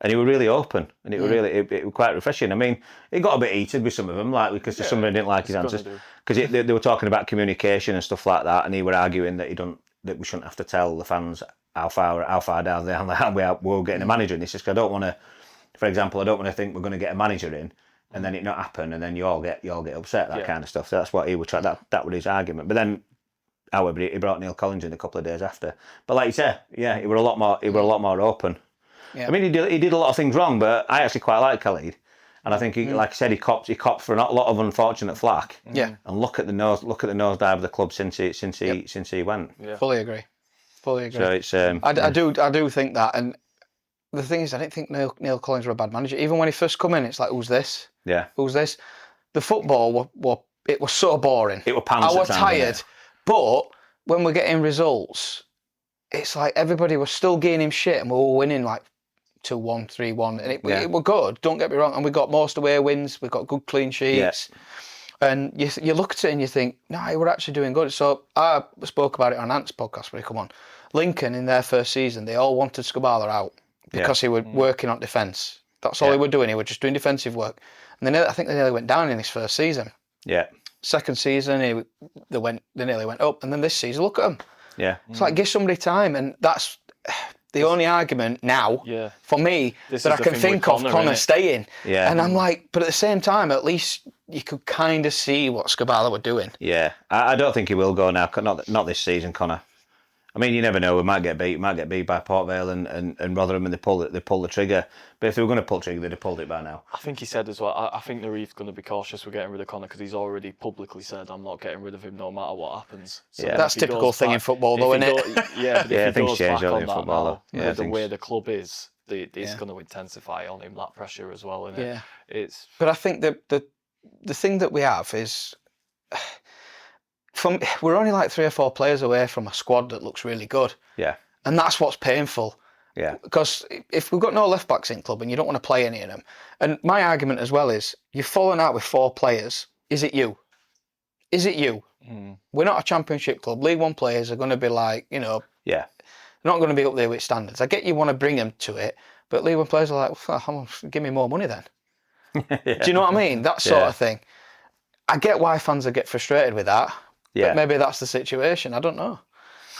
And he was really open, and it was really it was quite refreshing. I mean, it got a bit heated with some of them, like because some of them didn't like his answers, because they were talking about communication and stuff like that, and he were arguing that that we shouldn't have to tell the fans how far down we're getting a manager. And he says, I don't want to. For example, I don't want to think we're going to get a manager in and then it not happen and then you all get upset, that kind of stuff. So that's what he would try. That was his argument. But then, however, he brought Neil Collins in a couple of days after. But like you said, he were a lot more open. Yeah. I mean, he did a lot of things wrong, but I actually quite like Khalid. And I think, like I said, he copped for a lot of unfortunate flack.
Yeah.
And look at the nosedive of the club since he went.
Yeah. Fully agree. So
it's
I do think that. And the thing is, I didn't think Neil Collins were a bad manager. Even when he first come in, it's like, who's this?
Yeah.
Who's this? The football it was so boring.
It was pants.
I was tired. But when we're getting results, it's like everybody was still giving him shit, and we were winning like 2-1, 3-1, and it were good. Don't get me wrong. And we got most away wins. We got good clean sheets. Yeah. And you look at it and you think, no, we're actually doing good. So I spoke about it on Ant's podcast when he come on. Lincoln in their first season, they all wanted Skubala out. Because he was working on defence. That's all he was doing. He was just doing defensive work. And I think they nearly went down in his first season.
Yeah.
Second season, they nearly went up. And then this season, look at them.
Yeah.
It's like, give somebody time. And that's the only argument now for me that I can think of Connor staying.
Yeah.
And I'm like, but at the same time, at least you could kind of see what Skubala were doing.
Yeah. I don't think he will go now. Not this season, Connor. I mean, you never know. We might get beat. By Port Vale and Rotherham, and they pull the trigger. But if they were going to pull the trigger, they'd have pulled it by now.
I think he said as well. I think the Reef's going to be cautious with getting rid of Connor because he's already publicly said, "I'm not getting rid of him no matter what happens."
So that's typical thing in football, though, isn't it?
Yeah, but if he goes back on that
football,
now, the way the club is, it's going to intensify on him that pressure as well, isn't it? Yeah.
But I think the thing that we have is. We're only like 3 or 4 players away from a squad that looks really good.
Yeah.
And that's what's painful.
Yeah.
Because if we've got no left backs in club and you don't want to play any of them, and my argument as well is you've fallen out with 4 players. Is it you? Is it you? We're not a championship club. League One players are going to be like, they're not going to be up there with standards. I get you want to bring them to it, but League One players are like, give me more money then. Do you know what I mean? That sort of thing. I get why fans get frustrated with that. Yeah. But maybe that's the situation. I don't know.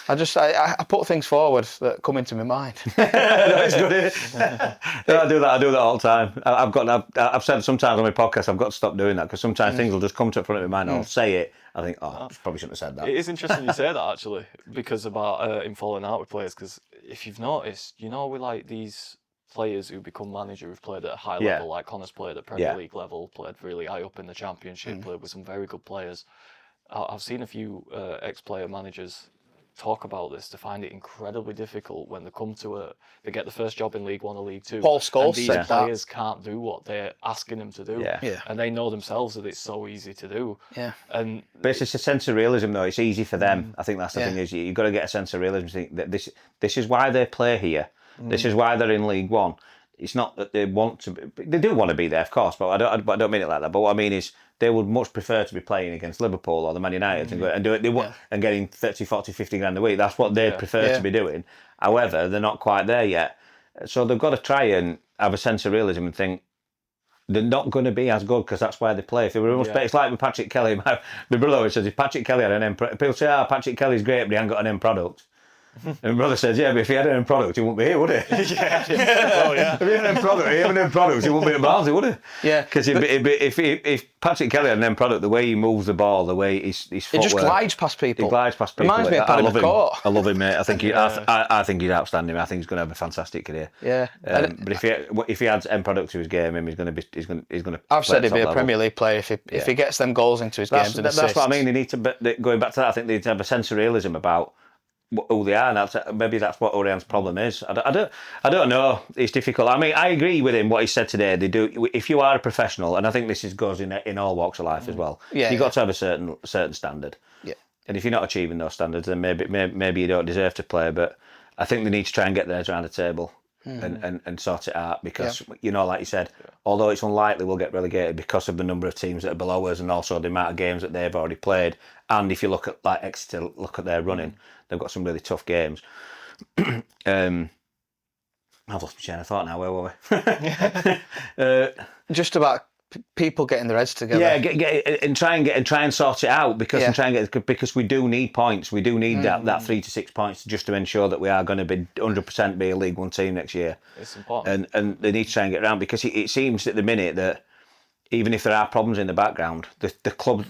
I put things forward that come into my mind.
That's good. I do that all the time. I've said sometimes on my podcast I've got to stop doing that because sometimes things will just come to the front of my mind. I'll say it. I think, I probably shouldn't have said that.
It is interesting you say that actually, because about him falling out with players. Because if you've noticed, we like these players who become manager who've played at a high level, like Connor's played at Premier League level, played really high up in the Championship, played with some very good players. I've seen a few ex-player managers talk about this to find it incredibly difficult when they come to they get the first job in League One or League Two.
Paul Scholes
said these players can't do what they're asking them to do.
Yeah.
And they know themselves that it's so easy to do.
Yeah.
But it's just a sense of realism though. It's easy for them. I think that's the thing is you've got to get a sense of realism. Think that this is why they play here. This is why they're in League One. It's not that they want to be, they do want to be there, of course, but I don't mean it like that. But what I mean is they would much prefer to be playing against Liverpool or the Man United and do it and getting 30, 40, 50 grand a week. That's what they'd prefer to be doing. However, they're not quite there yet. So they've got to try and have a sense of realism and think they're not going to be as good because that's why they play. If they were it's like with Patrick Kelly. My brother always says if Patrick Kelly had an end product, people say, Patrick Kelly's great, but he hasn't got an end product. And my brother says, but if he had an end product, he wouldn't be here, would he?
Oh, yeah.
If he had an end product, he wouldn't be at Barnsley, would he?
Yeah.
Because if Patrick Kelly had an end product, the way he moves the ball, the way his footwork...
He just glides past people.
He glides past people.
Reminds me of Paddy McCourt.
I love him, mate. I think he's outstanding. I think he's going to have a fantastic career.
Yeah.
But if he adds end product to his game, he's going to.
I've said he'd be a Premier League player if he gets them goals into his games and assists.
That's what I mean. They need to, going back to that, I think they need to have a sense of realism about who they are. And maybe that's what Orion's problem is. I don't know. It's difficult. I mean, I agree with him what he said today. They do. If you are a professional, and I think this goes in all walks of life as well. You've got to have a certain standard.
Yeah.
And if you're not achieving those standards, then maybe you don't deserve to play. But I think they need to try and get theirs around the table and sort it out, because like you said, although it's unlikely we'll get relegated because of the number of teams that are below us and also the amount of games that they've already played. And if you look at like Exeter, look at their running, they've got some really tough games. I've lost my chain of thought now. Where were we?
Just about people getting their heads together.
Yeah, get and try and sort it out, because we do need points. We do need that 3 to 6 points just to ensure that we are going to be 100% be a League One team next year.
It's important.
And they need to try and get around, because it seems at the minute that even if there are problems in the background, the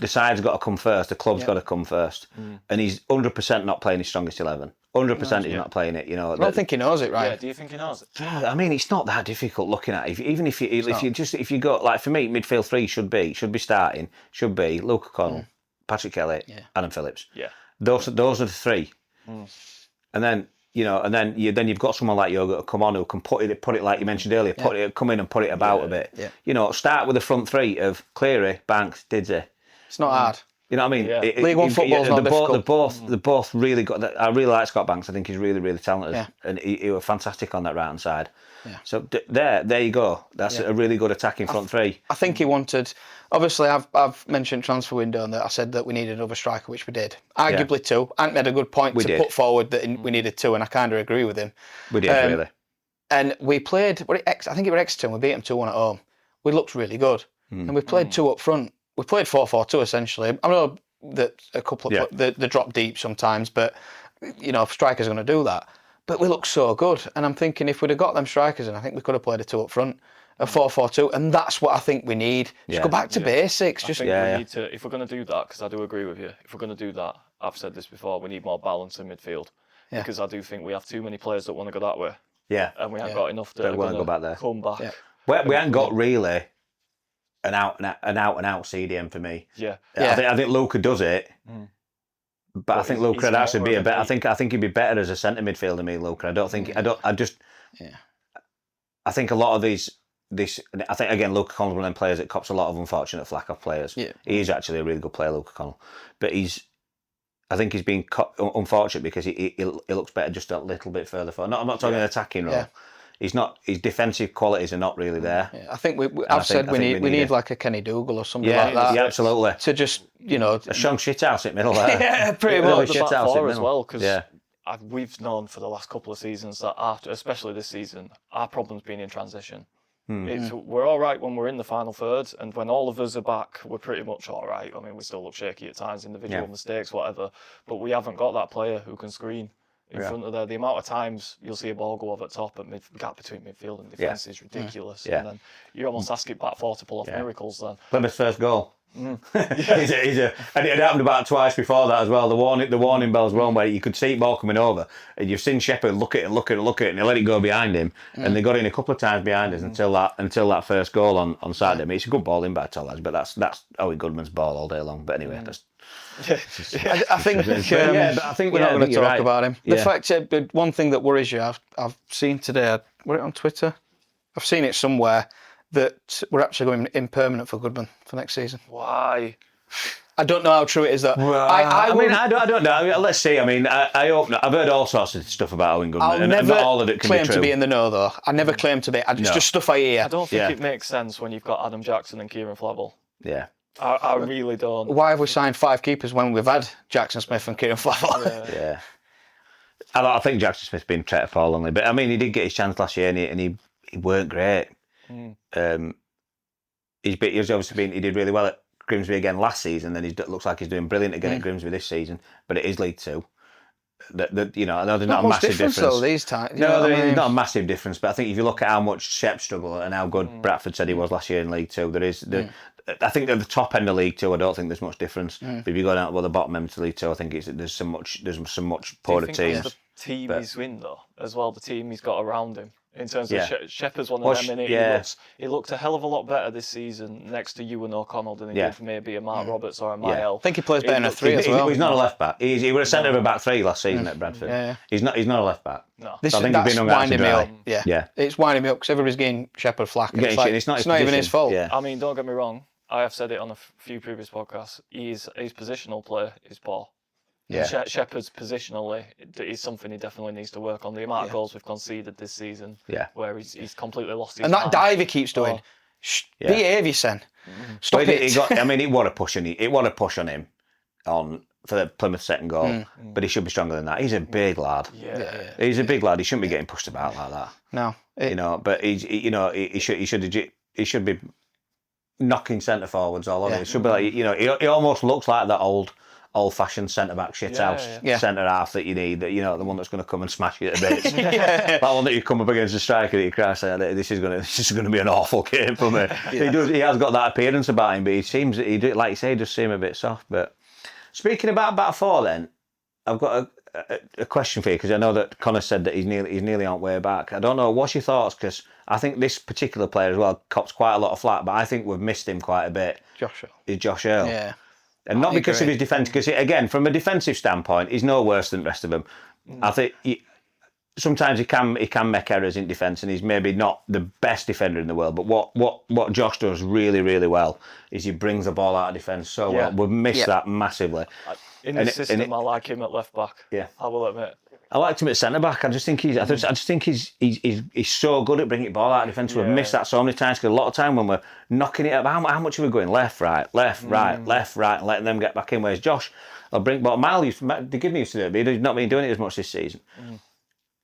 side's got to come first. The club's got to come first, and he's 100% not playing his strongest 11. 100% he's not playing it.
I don't think he knows it, right?
Yeah, do you think he knows it?
Yeah, I mean, it's not that difficult looking at it. Even if you go, like, for me, midfield three should be starting. Should be Luke O'Connell, Patrick Kelly, Adam Phillips.
Yeah,
those are the three. And then you've got someone like Yoga to come on who can put it like you mentioned earlier, come in and put it about a bit.
Yeah.
Start with the front three of Cleary, Banks, Didsey.
It's not hard.
You know what I mean?
Yeah.
League One football's not difficult.
They're both really good. I really like Scott Banks. I think he's really, really talented, and he was fantastic on that right hand side.
Yeah.
So there you go. That's a really good attacking front three.
I think he wanted. Obviously, I've mentioned transfer window, and that I said that we needed another striker, which we did. Arguably two. Ant made a good point put forward that we needed two, and I kind of agree with him.
We did really.
And we played. I think it was Exeter. We beat them 2-1 at home. We looked really good, and we played two up front. We played 4-4-2 essentially. I know that a couple of the drop deep sometimes, but strikers are going to do that. But we look so good, and I'm thinking if we'd have got them strikers, and I think we could have played a two up front, a 4-4-2, and that's what I think we need. Just go back to basics.
I think we need to, if we're going to do that, because I do agree with you. If we're going to do that, I've said this before, we need more balance in midfield, because I do think we have too many players that want to go that way.
Yeah,
and we haven't got enough that want to go back there. Come back.
Yeah. We haven't got really an out and out CDM for me.
Yeah.
I think Luca does it, but I think Luca would actually be a better. I think he'd be better as a centre midfielder than me, Luca. I think a lot of these. I think again, Luca Connell's one of them players that cops a lot of unfortunate flack off players. Yeah. He is actually a really good player, Luca Connell, but I think he's been unfortunate because he looks better just a little bit further forward. I'm not talking an attacking role. He's not. His defensive qualities are not really there.
Yeah, I think I've said we need like a Kenny Dougal or something like that.
Yeah, absolutely.
To just
a Sean Shithouse in middle there.
Yeah, pretty much.
The back four as well, because we've known for the last couple of seasons that especially this season, our problem's been in transition. We're all right when we're in the final third, and when all of us are back, we're pretty much all right. I mean, we still look shaky at times, individual mistakes, whatever, but we haven't got that player who can screen in front of there. The amount of times you'll see a ball go over the top, but gap between midfield and defence is ridiculous. And then you're almost asking back four to pull off miracles then.
Plymouth's first goal. And it happened about twice before that as well. The warning bells were on where you could see ball coming over, and you've seen Shepherd look at it, and they let it go behind him, and they got in a couple of times behind us until that first goal on Saturday. I mean, it's a good ball in by Tollage, but that's Owen Goodman's ball all day long. But anyway, that's.
I think we're not going to talk about him. The fact, one thing that worries you, I've seen today. Were it on Twitter? I've seen it somewhere that we're actually going impermanent for Goodman for next season.
Why?
I don't know how true it is that.
Well, I don't know. I mean, let's see. I mean, I hope not. I've heard all sorts of stuff about Owen Goodman, and not all of it can be true.
Claim to be in the know, though. I never claim to be. It's just stuff I hear.
I don't think it makes sense when you've got Adam Jackson and Kieran Flavel.
Yeah.
I really don't.
Why have we signed 5 keepers when we've had Jackson Smith and Kieran Flavel?
Yeah. I think Jackson Smith's been treated appallingly, but I mean, he did get his chance last year, and he weren't great. He did really well at Grimsby again last season. Then he looks like he's doing brilliant again at Grimsby this season. But it is League Two. I know there's not a massive difference.
Though, these times.
There's not a massive difference. But I think if you look at how much Shep struggled and how good Bradford said he was last year in League Two, I think at the top end of League Two, I don't think there's much difference. But if you go down to the bottom end of League Two, I think there's some much poorer teams.
The team he's in though, as well. The team he's got around him In terms of Shepherd's one of them, innit? He looked a hell of a lot better this season next to Ewan O'Connell than he did maybe a Mark Roberts or a Mael.
I think he plays better in a 3 as well.
He's not a left back. He was a centre of a back 3 last season at Bradford.
Yeah.
He's not a left back.
No.
So I think he's been
winding me up.
Yeah.
It's winding me up because everybody's getting Shepherd flack. And it's not even his fault.
I mean, don't get me wrong. I have said it on a few previous podcasts. His positional play is poor. Yeah. Shepherd's positionally is something he definitely needs to work on. The amount of goals we've conceded this season, where he's completely lost his
mind. And that dive he keeps doing. Behave, you son. Stop it.
It was a push on him for the Plymouth second goal, but he should be stronger than that. He's a big lad. He's a big lad. He shouldn't be getting pushed about like that.
No,
but he should be knocking centre forwards all over. It should be like he almost looks like that old-fashioned centre-back shithouse centre half that you need, the one that's going to come and smash you to bits. That one that you come up against the striker that you cry, say, this is going to be an awful game for me. He has got that appearance about him, but like you say, he does seem a bit soft. But speaking about back four, then I've got a question for you, because I know that Connor said that he's nearly on way back. I don't know, what's your thoughts? Because I think this particular player as well cops quite a lot of flack, but I think we've missed him quite a bit. Josh Earl.
Yeah.
And not because of his defence, because again, from a defensive standpoint, he's no worse than the rest of them. I think sometimes he can make errors in defence, and he's maybe not the best defender in the world. But what Josh does really, really well is he brings the ball out of defence so well. We've missed that massively.
In the system, I like him at left back.
Yeah,
I will admit.
I liked him at centre back. I just think he's so good at bringing the ball out of defence. We've missed that so many times, because a lot of time when we're knocking it up, how much are we going left, right, and letting them get back in? Whereas Josh, the good news to do it, but he's not been doing it as much this season.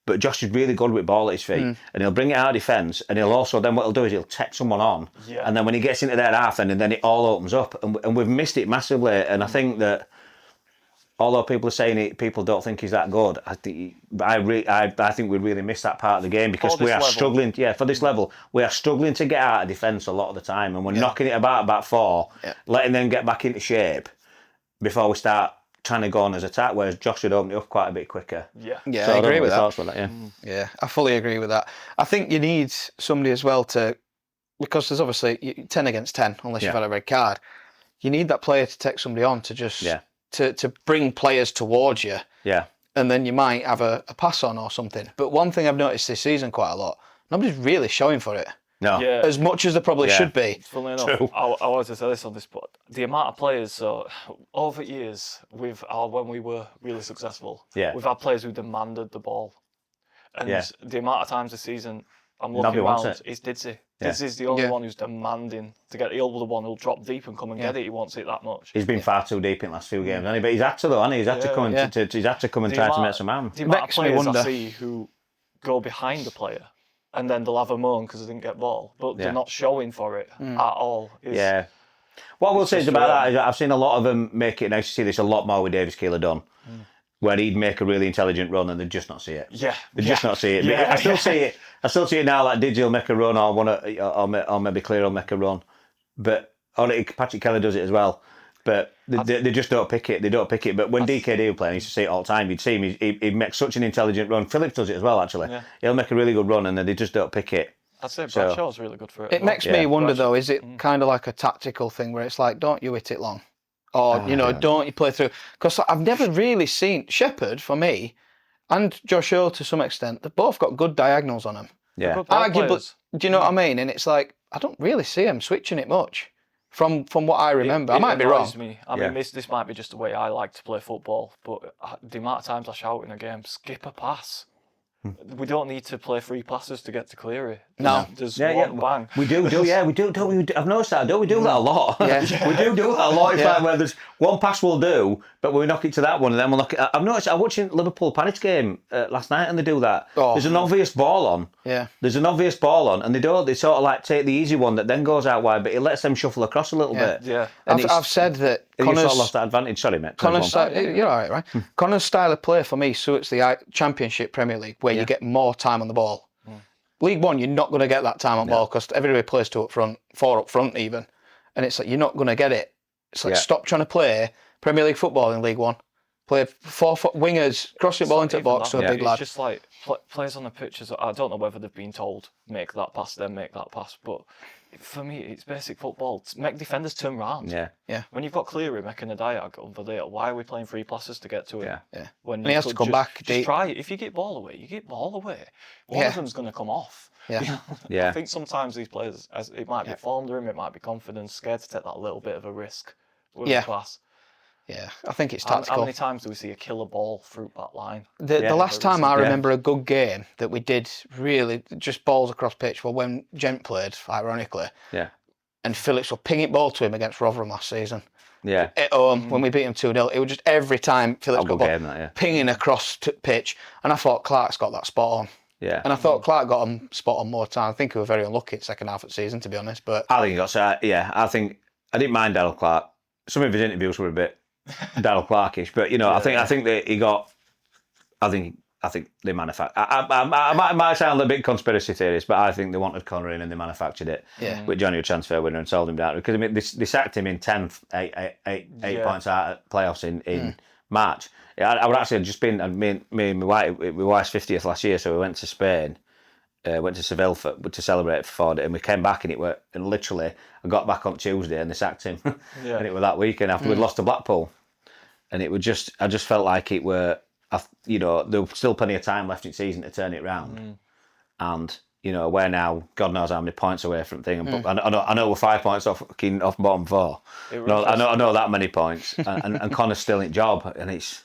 But Josh is really good with ball at his feet, and he'll bring it out of defence, and he'll also, then what he'll do is he'll take someone on, and then when he gets into their half, and then it all opens up, and we've missed it massively. And I think that, although people are saying it, people don't think he's that good. I think we really missed that part of the game, because we are struggling. Yeah, for this level, we are struggling to get out of defence a lot of the time, and we're knocking it about back four, letting them get back into shape before we start trying to go on as attack. Whereas Josh should open it up quite a bit quicker.
So I agree with that. Yeah, I fully agree with that. I think you need somebody as well because there's obviously 10 against 10 unless you've had a red card. You need that player to take somebody on to just. To bring players towards you, and then you might have a pass on or something. But one thing I've noticed this season quite a lot, nobody's really showing for it.
No,
as much as they probably should be.
Funnily enough, I wanted to say this on this, but the amount of players. So over years, when we were really successful, we've had players who demanded the ball, and the amount of times this season I'm looking around, it's Didsey. Didsey's the only one who's demanding to get it. He'll be the one who'll drop deep and come and get it. He wants it that much.
He's been far too deep in the last few games, hasn't he? But he's had to, though, hasn't he? He's had to come he's had to come and try to make some man.
The amount of players I see who go behind the player, and then they'll have a moan because they didn't get ball, but they're not showing for it at all.
What we'll say is about that is I've seen a lot of them make it. And I see this a lot more with Davis Keeler done. Where he'd make a really intelligent run and they'd just not see it. They'd just not see it. I still see it. I still see it now. Like Didsey will make a run, or maybe Clear will make a run, but Patrick Kelly does it as well. But they just don't pick it. They don't pick it. But when DKD were playing, I used to see it all the time. You'd see him. He'd make such an intelligent run. Phillips does it as well. Actually, he'll make a really good run, and then they just don't pick it.
I'd say Bradshaw's really good for it.
It makes me wonder though. Is it kind of like a tactical thing where it's like, don't you hit it long? Or, don't you play through? Because I've never really seen Shepherd, for me, and Josh Earl to some extent, they've both got good diagonals on them. Arguably, do you know what I mean? And it's like, I don't really see them switching it much from what I remember. I might be wrong.
I mean, this might be just the way I like to play football, but the amount of times I shout in a game, skip a pass. We don't need to play free passes to get to Cleary.
No.
There's one bang.
We do. I've noticed that. We do that a lot. We do that a lot. In fact, where there's one pass we'll do, but we knock it to that one, and then we'll knock it. I've noticed. I was watching Liverpool Palace game last night, and they do that. There's an obvious ball on. There's an obvious ball on, and they don't. They sort of like take the easy one that then goes out wide, but it lets them shuffle across a little bit.
I've said that.
Connor's sort of lost that advantage. Sorry, mate.
You're all right? Connor's style of play for me suits the Championship Premier League, where you get more time on the ball. League One, you're not going to get that time on ball because everybody plays 2 up front, 4 up front even, and it's like you're not going to get it. It's like stop trying to play Premier League football in League One. Play 4 wingers, crossing the ball into the box to a big lad.
It's just like players on the pitches. I don't know whether they've been told make that pass, then make that pass, but for me, it's basic football. Make defenders turn round.
Yeah.
When you've got Cleary making a diag over there, why are we playing 3 passes to get to it?
Yeah.
When
he has to come back.
Just try it. If you get ball away, you get ball away. One of them's going to come off.
Yeah.
I think sometimes these players, it might be form to him, it might be confidence, scared to take that little bit of a risk with a pass.
Yeah, I think it's tactical.
How many times do we see a killer ball through that line?
The last time I remember a good game that we did really just balls across pitch, well, when Gent played, ironically.
Yeah.
And Phillips will ping it ball to him against Rotherham last season.
Yeah.
At home, when we beat him 2-0, it was just every time Phillips got ball, pinging across pitch. And I thought Clark's got that spot on.
Yeah.
And I thought Clark got him spot on more time. I think he was very unlucky in the second half of the season, to be honest. But
I think he got I think I didn't mind Daryl Clark. Some of his interviews were a bit Daryl Clarkish, but I think that he got. I think they manufactured. I might sound a bit conspiracy theorist, but I think they wanted Connor in and they manufactured it.
Yeah.
With Johnny a transfer winner and sold him down because I mean they sacked him in 10th, 8 points out at playoffs in March. I would actually just been me and my wife's 50th last year, so we went to Spain. Went to Seville to celebrate for 4 days, and we came back and literally I got back on Tuesday and they sacked him, and it was that weekend after we'd lost to Blackpool, and it was just I just felt like it were there was still plenty of time left in the season to turn it round, and we're now God knows how many points away from thing, but I know we're 5 points off bottom 4. I know that many points, and Connor's still in job, and it's.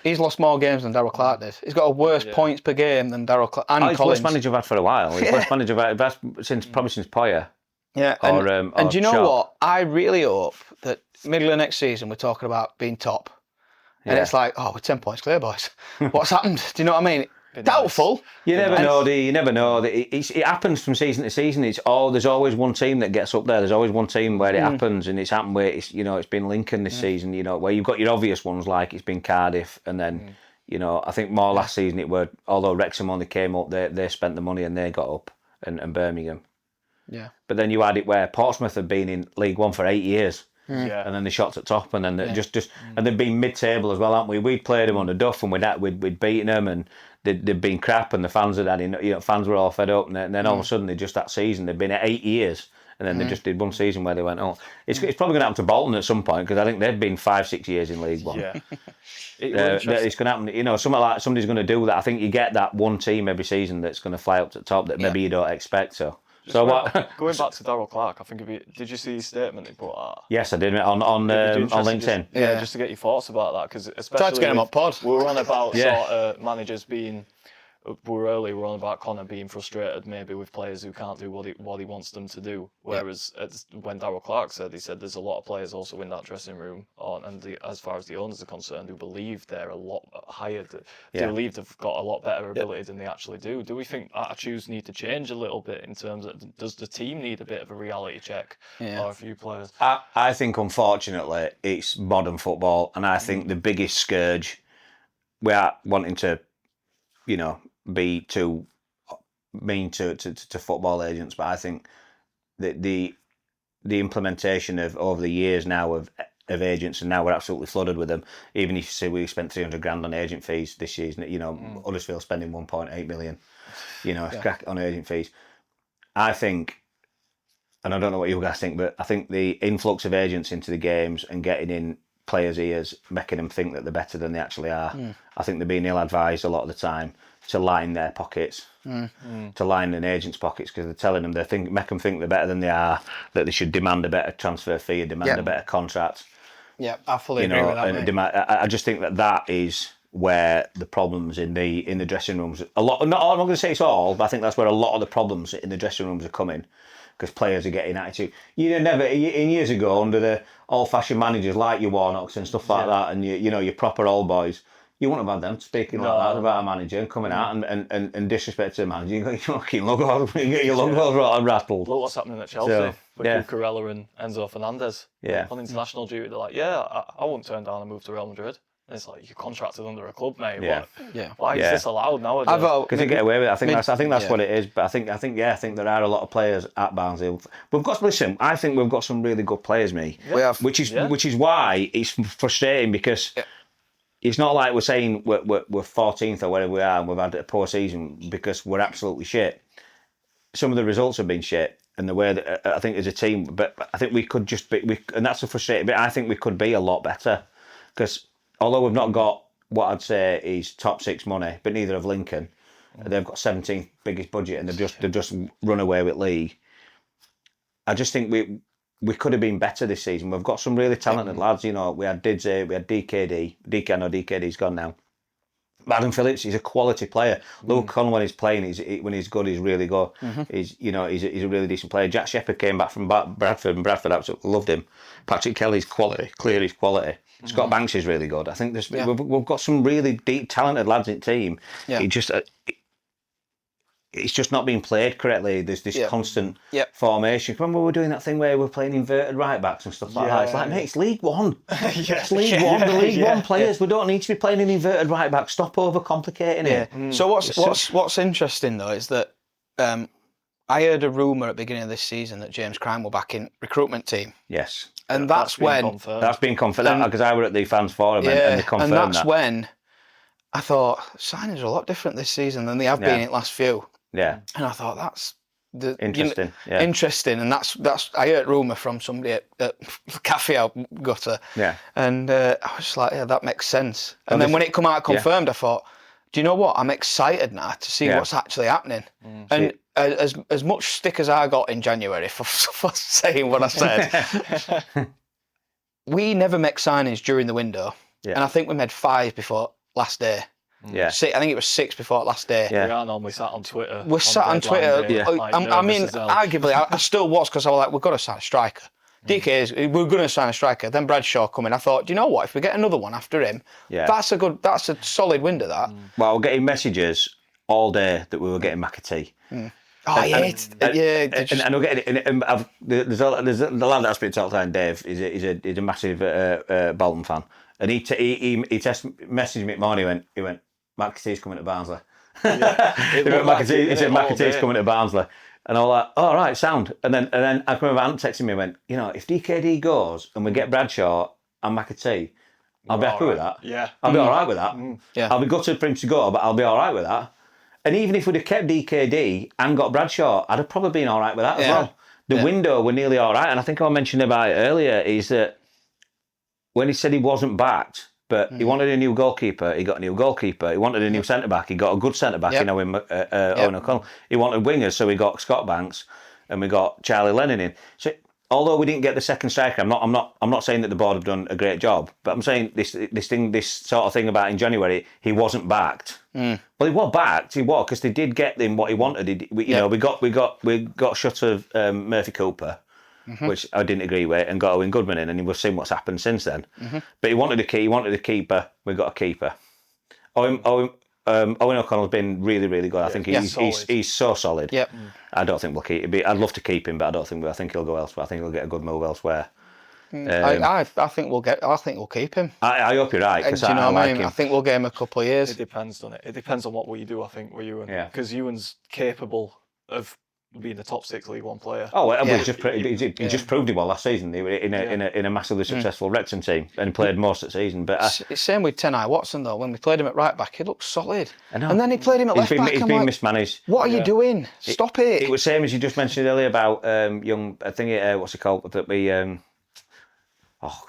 He's lost more games than Daryl Clark did. He's got a worse points per game than Daryl Clark and
He's
Collins.
worst manager we've had for a while. He's worst manager we've had since Poyer.
Yeah, and do you know what? I really hope that middle of next season we're talking about being top. And it's like, we're 10 points clear, boys. What's happened? Do you know what I mean? Doubtful.
You never know. You never know. It happens from season to season. There's always one team that gets up there. There's always one team where it happens, and it's happened where it's been Lincoln this season. Where you've got your obvious ones like it's been Cardiff, and then I think more last season it were. Although Wrexham only came up, they spent the money and they got up, and Birmingham.
Yeah.
But then you had it where Portsmouth have been in League One for 8 years. Yeah. And then they shot at top, and then and they've been mid-table as well, haven't we? We'd played them on the duff, and we'd beaten them, and they'd been crap, and the fans had fans were all fed up, and then all of a sudden just that season they'd been at 8 years, and then they just did one season where they went, it's probably going to happen to Bolton at some point because I think they've been 5-6 years in League One. Yeah, it's going to happen. Somebody's going to do that. I think you get that one team every season that's going to fly up to the top that maybe you don't expect. So
going back to Daryl Clark, I think did you see his statement he put out?
Yes, I did on LinkedIn.
Just to get your thoughts about that, because especially
tried to get him on pod.
We were on about sort of managers being. We were on about Connor being frustrated maybe with players who can't do what he wants them to do. Whereas when Daryl Clark said, he said there's a lot of players also in that dressing room, as far as the owners are concerned, who believe they're a lot higher. They believe they've got a lot better ability than they actually do. Do we think attitudes need to change a little bit in terms of does the team need a bit of a reality check or a few players?
I think unfortunately it's modern football, and I think the biggest scourge we are wanting to, be too mean to football agents, but I think that the implementation of over the years now of agents, and now we're absolutely flooded with them. Even if you say we spent 300 grand on agent fees this season, Huddersfield spending 1.8 million, on agent fees. I think, and I don't know what you guys think, but I think the influx of agents into the games and getting in players' ears, making them think that they're better than they actually are. I think they're being ill-advised a lot of the time to line their pockets, to line an agent's pockets, because they're telling them make them think they're better than they are, that they should demand a better transfer fee, demand a better contract.
Yeah, I fully agree with that.
I just think that is where the problems in the dressing rooms, a lot. I'm not going to say it's all, but I think that's where a lot of the problems in the dressing rooms are coming. Because players are getting attitude. In years ago, under the old-fashioned managers like your Warnocks and stuff like that, and your proper old boys, you wouldn't have had them speaking like that about a manager and coming out and disrespect to the manager. You got your fucking logos, you get your logos rattled.
Look what's happening at Chelsea with Cucurella and Enzo Fernandez.
Yeah.
On international duty, they're like, I wouldn't turn down a move to Real Madrid. And it's like, you're contracted under a club, mate.
Yeah.
Why is this allowed nowadays?
Because they get away with it. I think that's what it is. But I think there are a lot of players at Barnsley. We've got listen. I think we've got some really good players, mate.
We have,
which is why it's frustrating because it's not like we're saying we're 14th or wherever we are and we've had a poor season because we're absolutely shit. Some of the results have been shit, and the way that I think as a team, but I think we could just be, and that's a frustrating bit. I think we could be a lot better because although we've not got what I'd say is top 6 money, but neither have Lincoln. They've got 17th biggest budget, and they've just run away with league. I just think we could have been better this season. We've got some really talented lads. You know, we had Didsey, we had DKD. I know DKD's gone now. Adam Phillips, he's a quality player. Luke Conn, when he's playing, when he's good, he's really good. He's a really decent player. Jack Shepherd came back from Bradford, and Bradford absolutely loved him. Patrick Kelly's quality, Cleary's quality. Scott Banks is really good. I think we've got some really deep, talented lads in the team. Yeah. It's just not being played correctly. There's this constant formation. Remember we were doing that thing where we're playing inverted right backs and stuff like that? It's like, mate, it's League One. It's League One. The League One players. We don't need to be playing an inverted right back. Stop overcomplicating it.
So what's interesting though is that I heard a rumour at the beginning of this season that James Crime were back in recruitment team.
Yes.
And that's when...
That's been confirmed, because I were at the fans forum and they confirmed that.
And that's when I thought, signings are a lot different this season than they have been in the last few. Yeah. And I thought, that's...
Interesting.
Interesting. And that's I heard rumour from somebody at the cafe out Gutter. Yeah. And I was just like, yeah, that makes sense. And then when it come out confirmed, I thought, do you know what? I'm excited now to see what's actually happening. And as much stick as I got in January for saying what I said, we never make signings during the window. Yeah. And I think we made 5 before last day. Yeah. I think it was 6 before last day.
Yeah. We are normally sat on Twitter.
We're sat on Twitter. Yeah. I mean, arguably, I still was because I was like, we've got to sign a striker. DK we're going to sign a striker. Then Bradshaw coming. I thought, do you know what? If we get another one after him, that's a solid window. That.
Well, we're getting messages all day that we were getting McAtee.
Oh yeah,
and we're getting. There's the lad that I speak to all the time, Dave. He's a massive Bolton fan, and he messaged me at morning. He went, McAtee's coming to Barnsley. He said McAtee's coming to Barnsley. And I was like, oh, right, sound. And then I remember Ant texting me and went, you know, if DKD goes and we get Bradshaw and McAtee, I'll be happy with that. Yeah. I'll be all right with that. Yeah. I'll be gutted for him to go, but I'll be all right with that. And even if we'd have kept DKD and got Bradshaw, I'd have probably been all right with that as well. The window were nearly all right. And I think I mentioned about it earlier, is that when he said he wasn't backed, but he wanted a new goalkeeper, he got a new goalkeeper. He wanted a new centre-back, he got a good centre-back, in Owen O'Connell. He wanted wingers, so we got Scott Banks and we got Charlie Lennon in. So although we didn't get the second striker, I'm not saying that the board have done a great job, but I'm saying this sort of thing about in January, he wasn't backed. Well, he was backed, because they did get him what he wanted. We got shut of Murphy Cooper. Which I didn't agree with, and got Owen Goodman in, and we've seen what's happened since then. But he wanted a keeper. We got a keeper. Owen O'Connell's been really, really good. I think he's so solid. Yep. I don't think we'll keep him. I'd love to keep him, but I think he'll go elsewhere. I think he'll get a good move elsewhere.
I think we'll keep him.
I hope you're right.
Do you know what I mean? I think we'll get him a couple of years.
It depends, doesn't it? It depends on what you do. I think with Ewan, because Ewan's capable of being the top 6 League One player.
Oh, well, he just proved it well last season. He was in a massively successful Wrexham team and played most of the season. But
it's same with Tenai Watson though. When we played him at right back, he looked solid. And then he played him at left back.
He's been mismanaged.
What are you doing? Stop it!
It was same as you just mentioned earlier about young. I think what's it called? That we.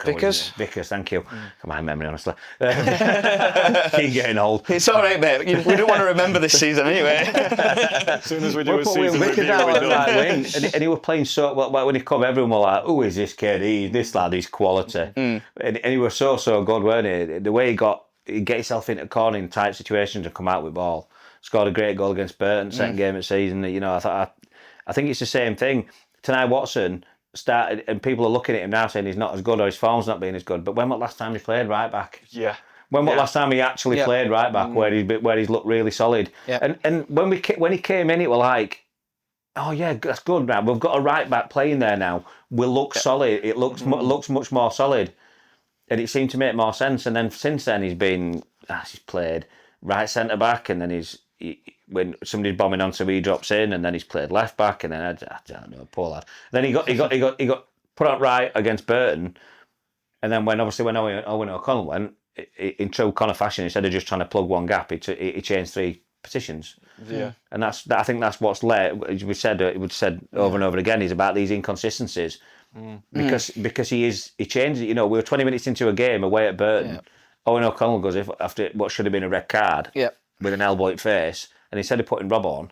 Vickers, thank you. My memory, honestly. Keep getting old.
It's all right, mate. We don't want to remember this season anyway.
As soon as we do a season review,
and he was playing so well. When he come, everyone was like, "Who is this kid? This lad, he's quality." And he was so good, weren't he? The way he get himself into corner in tight situations and come out with ball. Scored a great goal against Burton, second game of the season. You know, I think it's the same thing. Tenai Watson started, and people are looking at him now saying he's not as good or his form's not being as good. But when was the last time he played right back? Yeah. When was the last time he actually played right back where he's looked really solid? Yeah. And when he came in, it was like, oh yeah, that's good, man. We've got a right back playing there now. We look solid. It looks much more solid, and it seemed to make more sense. And then since then he's played right centre back, and then when somebody's bombing on, so he drops in, and then he's played left back, and then I don't know, poor lad. Then he got put out right against Burton, and then when Owen O'Connell went, in true Connor fashion, instead of just trying to plug one gap, he changed 3 positions.
Yeah,
and I think that's what's led. As we said, it was said over and over again, is about these inconsistencies. Because he changed it. You know, we were 20 minutes into a game away at Burton. Owen O'Connell goes after what should have been a red card with an elbow in face, and instead of putting Robbo on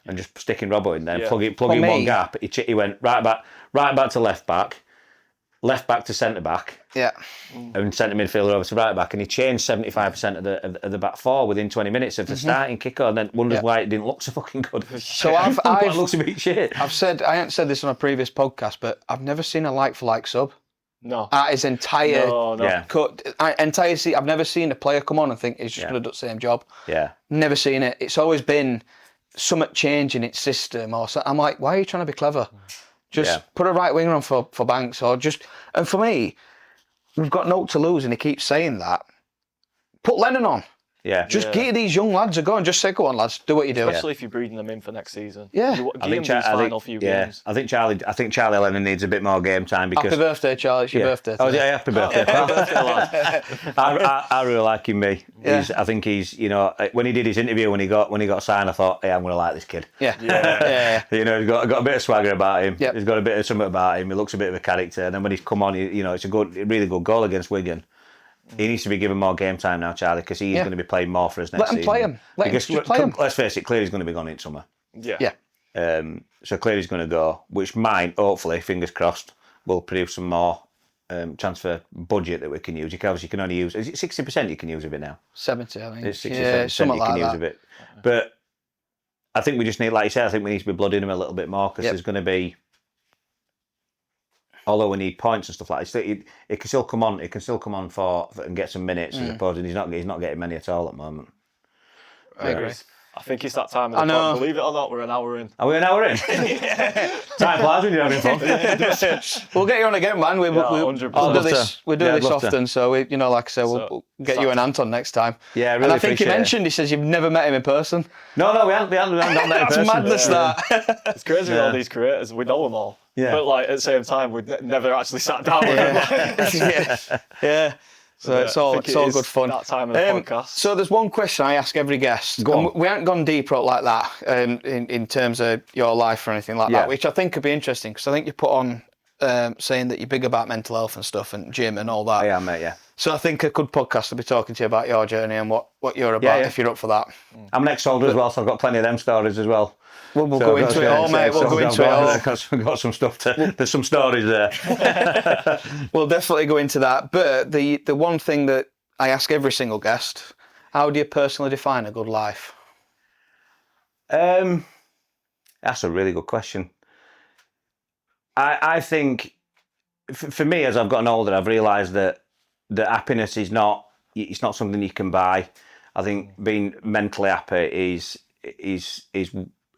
and just sticking Robbo in there, plugging one gap, he went right back to left back to centre back, and centre midfielder over to right back, and he changed 75% of the back four within 20 minutes of the starting kicker, and then wonders why it didn't look so fucking good.
So
it looks a bit shit.
I hadn't said this on a previous podcast, but I've never seen a like for like sub.
No.
At his entire
entire
season, I've never seen a player come on and think he's just going to do the same job.
Yeah.
Never seen it. It's always been something changing its system or something. I'm like, why are you trying to be clever? Just put a right winger on for Banks, or just. And for me, we've got no to lose, and he keeps saying that. Put Lennon on.
Yeah.
Just give these young lads a go and just say, go on, lads, do what you do.
Especially if you're breeding them in for next season.
Yeah.
Give them these final few games.
I think Charlie Lennon needs a bit more game time because.
Happy birthday, Charlie. It's your birthday today.
Oh, yeah, happy birthday.
Happy birthday, lad.
I really like him, me. I think he's, you know, when he did his interview, when he got signed, I thought, hey, I'm going to like this kid.
Yeah.
You know, he's got a bit of swagger about him.
Yep.
He's got a bit of something about him. He looks a bit of a character. And then when he's come on, you know, it's a really good goal against Wigan. He needs to be given more game time now, Charlie, because he's going to be playing more for us next season.
Let him play him. Just play him.
Let's face it, Cleary's going to be gone in summer.
Yeah.
So Cleary's going to go, which might, hopefully, fingers crossed, will produce some more transfer budget that we can use. You can only use, is it 60% you can use of it now?
70, I think.
It's 60% you can use of it. But I think we just need, like you said, I think we need to be blooding him a little bit more, because there's going to be, although we need points and stuff like that, it can still come on. It can still come on for and get some minutes, as opposed to he's not getting many at all at the moment.
I agree.
I think it's that time of the pod. Believe it or not, we're an hour in.
Are we an hour in? Time flies when you're having fun.
We'll get you on again, man. We do this often, so we, you know, like I said, we'll get you and Anton next time.
Yeah, really.
And I think he mentioned, he says you've never met him in person.
No, we haven't met him in person.
That's madness, that.
It's crazy with all these creators. We know them all.
Yeah.
But like at the same time, we've never actually sat down with them.
Yeah. So it's all good fun.
That time of the podcast.
So there's one question I ask every guest.
Go on.
We haven't gone deeper like that in terms of your life or anything like that, which I think could be interesting, because I think you put on saying that you're big about mental health and stuff and gym and all that.
I am, mate, yeah.
So I think a good podcast will be talking to you about your journey and what you're about, if you're up for that.
I'm an ex-soldier as well, so I've got plenty of them stories as well.
We'll go into it all, mate. We'll go into it all.
I've got some stuff there's some stories there.
We'll definitely go into that. But the one thing that I ask every single guest, how do you personally define a good life?
That's a really good question. I think, for me, as I've gotten older, I've realised that happiness is not something you can buy. I think being mentally happy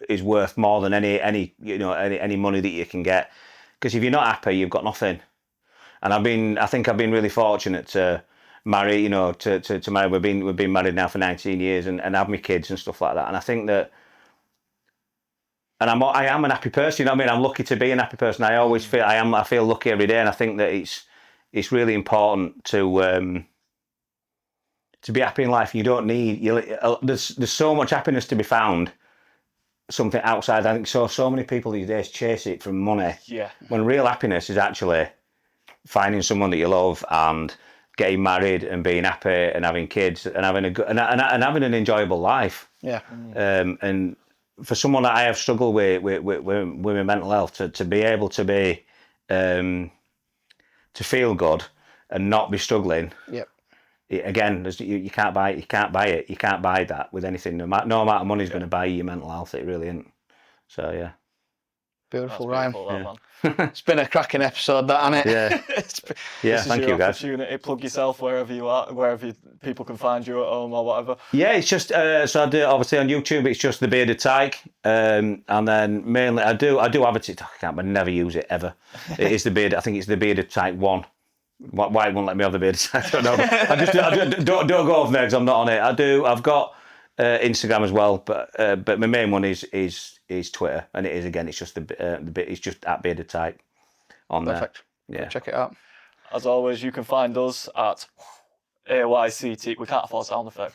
is worth more than any money that you can get. Because if you're not happy, you've got nothing. And I think I've been really fortunate to marry, to marry. We've been married now for 19 years and have my kids and stuff like that. And I think that, and I am an happy person. You know what I mean? I'm lucky to be an happy person. I always feel I feel lucky every day, and I think that it's really important to be happy in life. You don't need there's so much happiness to be found. Something outside. I think so many people these days chase it from money.
Yeah.
When real happiness is actually finding someone that you love and getting married and being happy and having kids and having and having an enjoyable life.
Yeah.
And for someone that I have struggled with my mental health, to be able to be to feel good and not be struggling.
Yep.
Again, you can't buy it. You can't buy it. You can't buy that with anything. No amount of money is going to buy you your mental health. It really isn't. So yeah.
Beautiful,
That's
Ryan.
Beautiful,
It's been a cracking episode, that, hasn't it?
Yeah. Thank you, guys.
Opportunity. Plug yourself wherever you are, wherever people can find you at home or whatever.
Yeah, it's just so I do obviously on YouTube. It's just the Bearded Tyke, and then mainly I do have a TikTok account, but I never use it ever. It is the Bearded. I think it's the Bearded Tyke 1. Why it won't let me have the Bearded Tyke? I don't know. I don't go over there because I'm not on it. I've got Instagram as well, but my main one is Twitter, and it is, again, it's just it's just at Bearded Tyke on
Perfect.
there. Yeah,
check it out.
As always, you can find us at AYCT. We can't afford sound effects.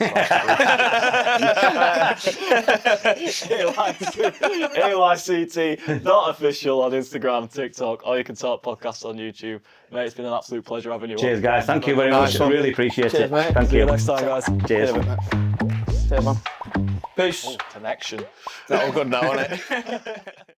AYCT, not official on Instagram, TikTok, or You Can Talk podcast on YouTube. Mate, it's been an absolute pleasure having you on.
Cheers, guys. Thank you very much. I really appreciate it.
Mate.
Thank
See
you.
you next time, guys.
Cheers.
Cheers, man. Peace.
Connection.
That all good now, isn't it?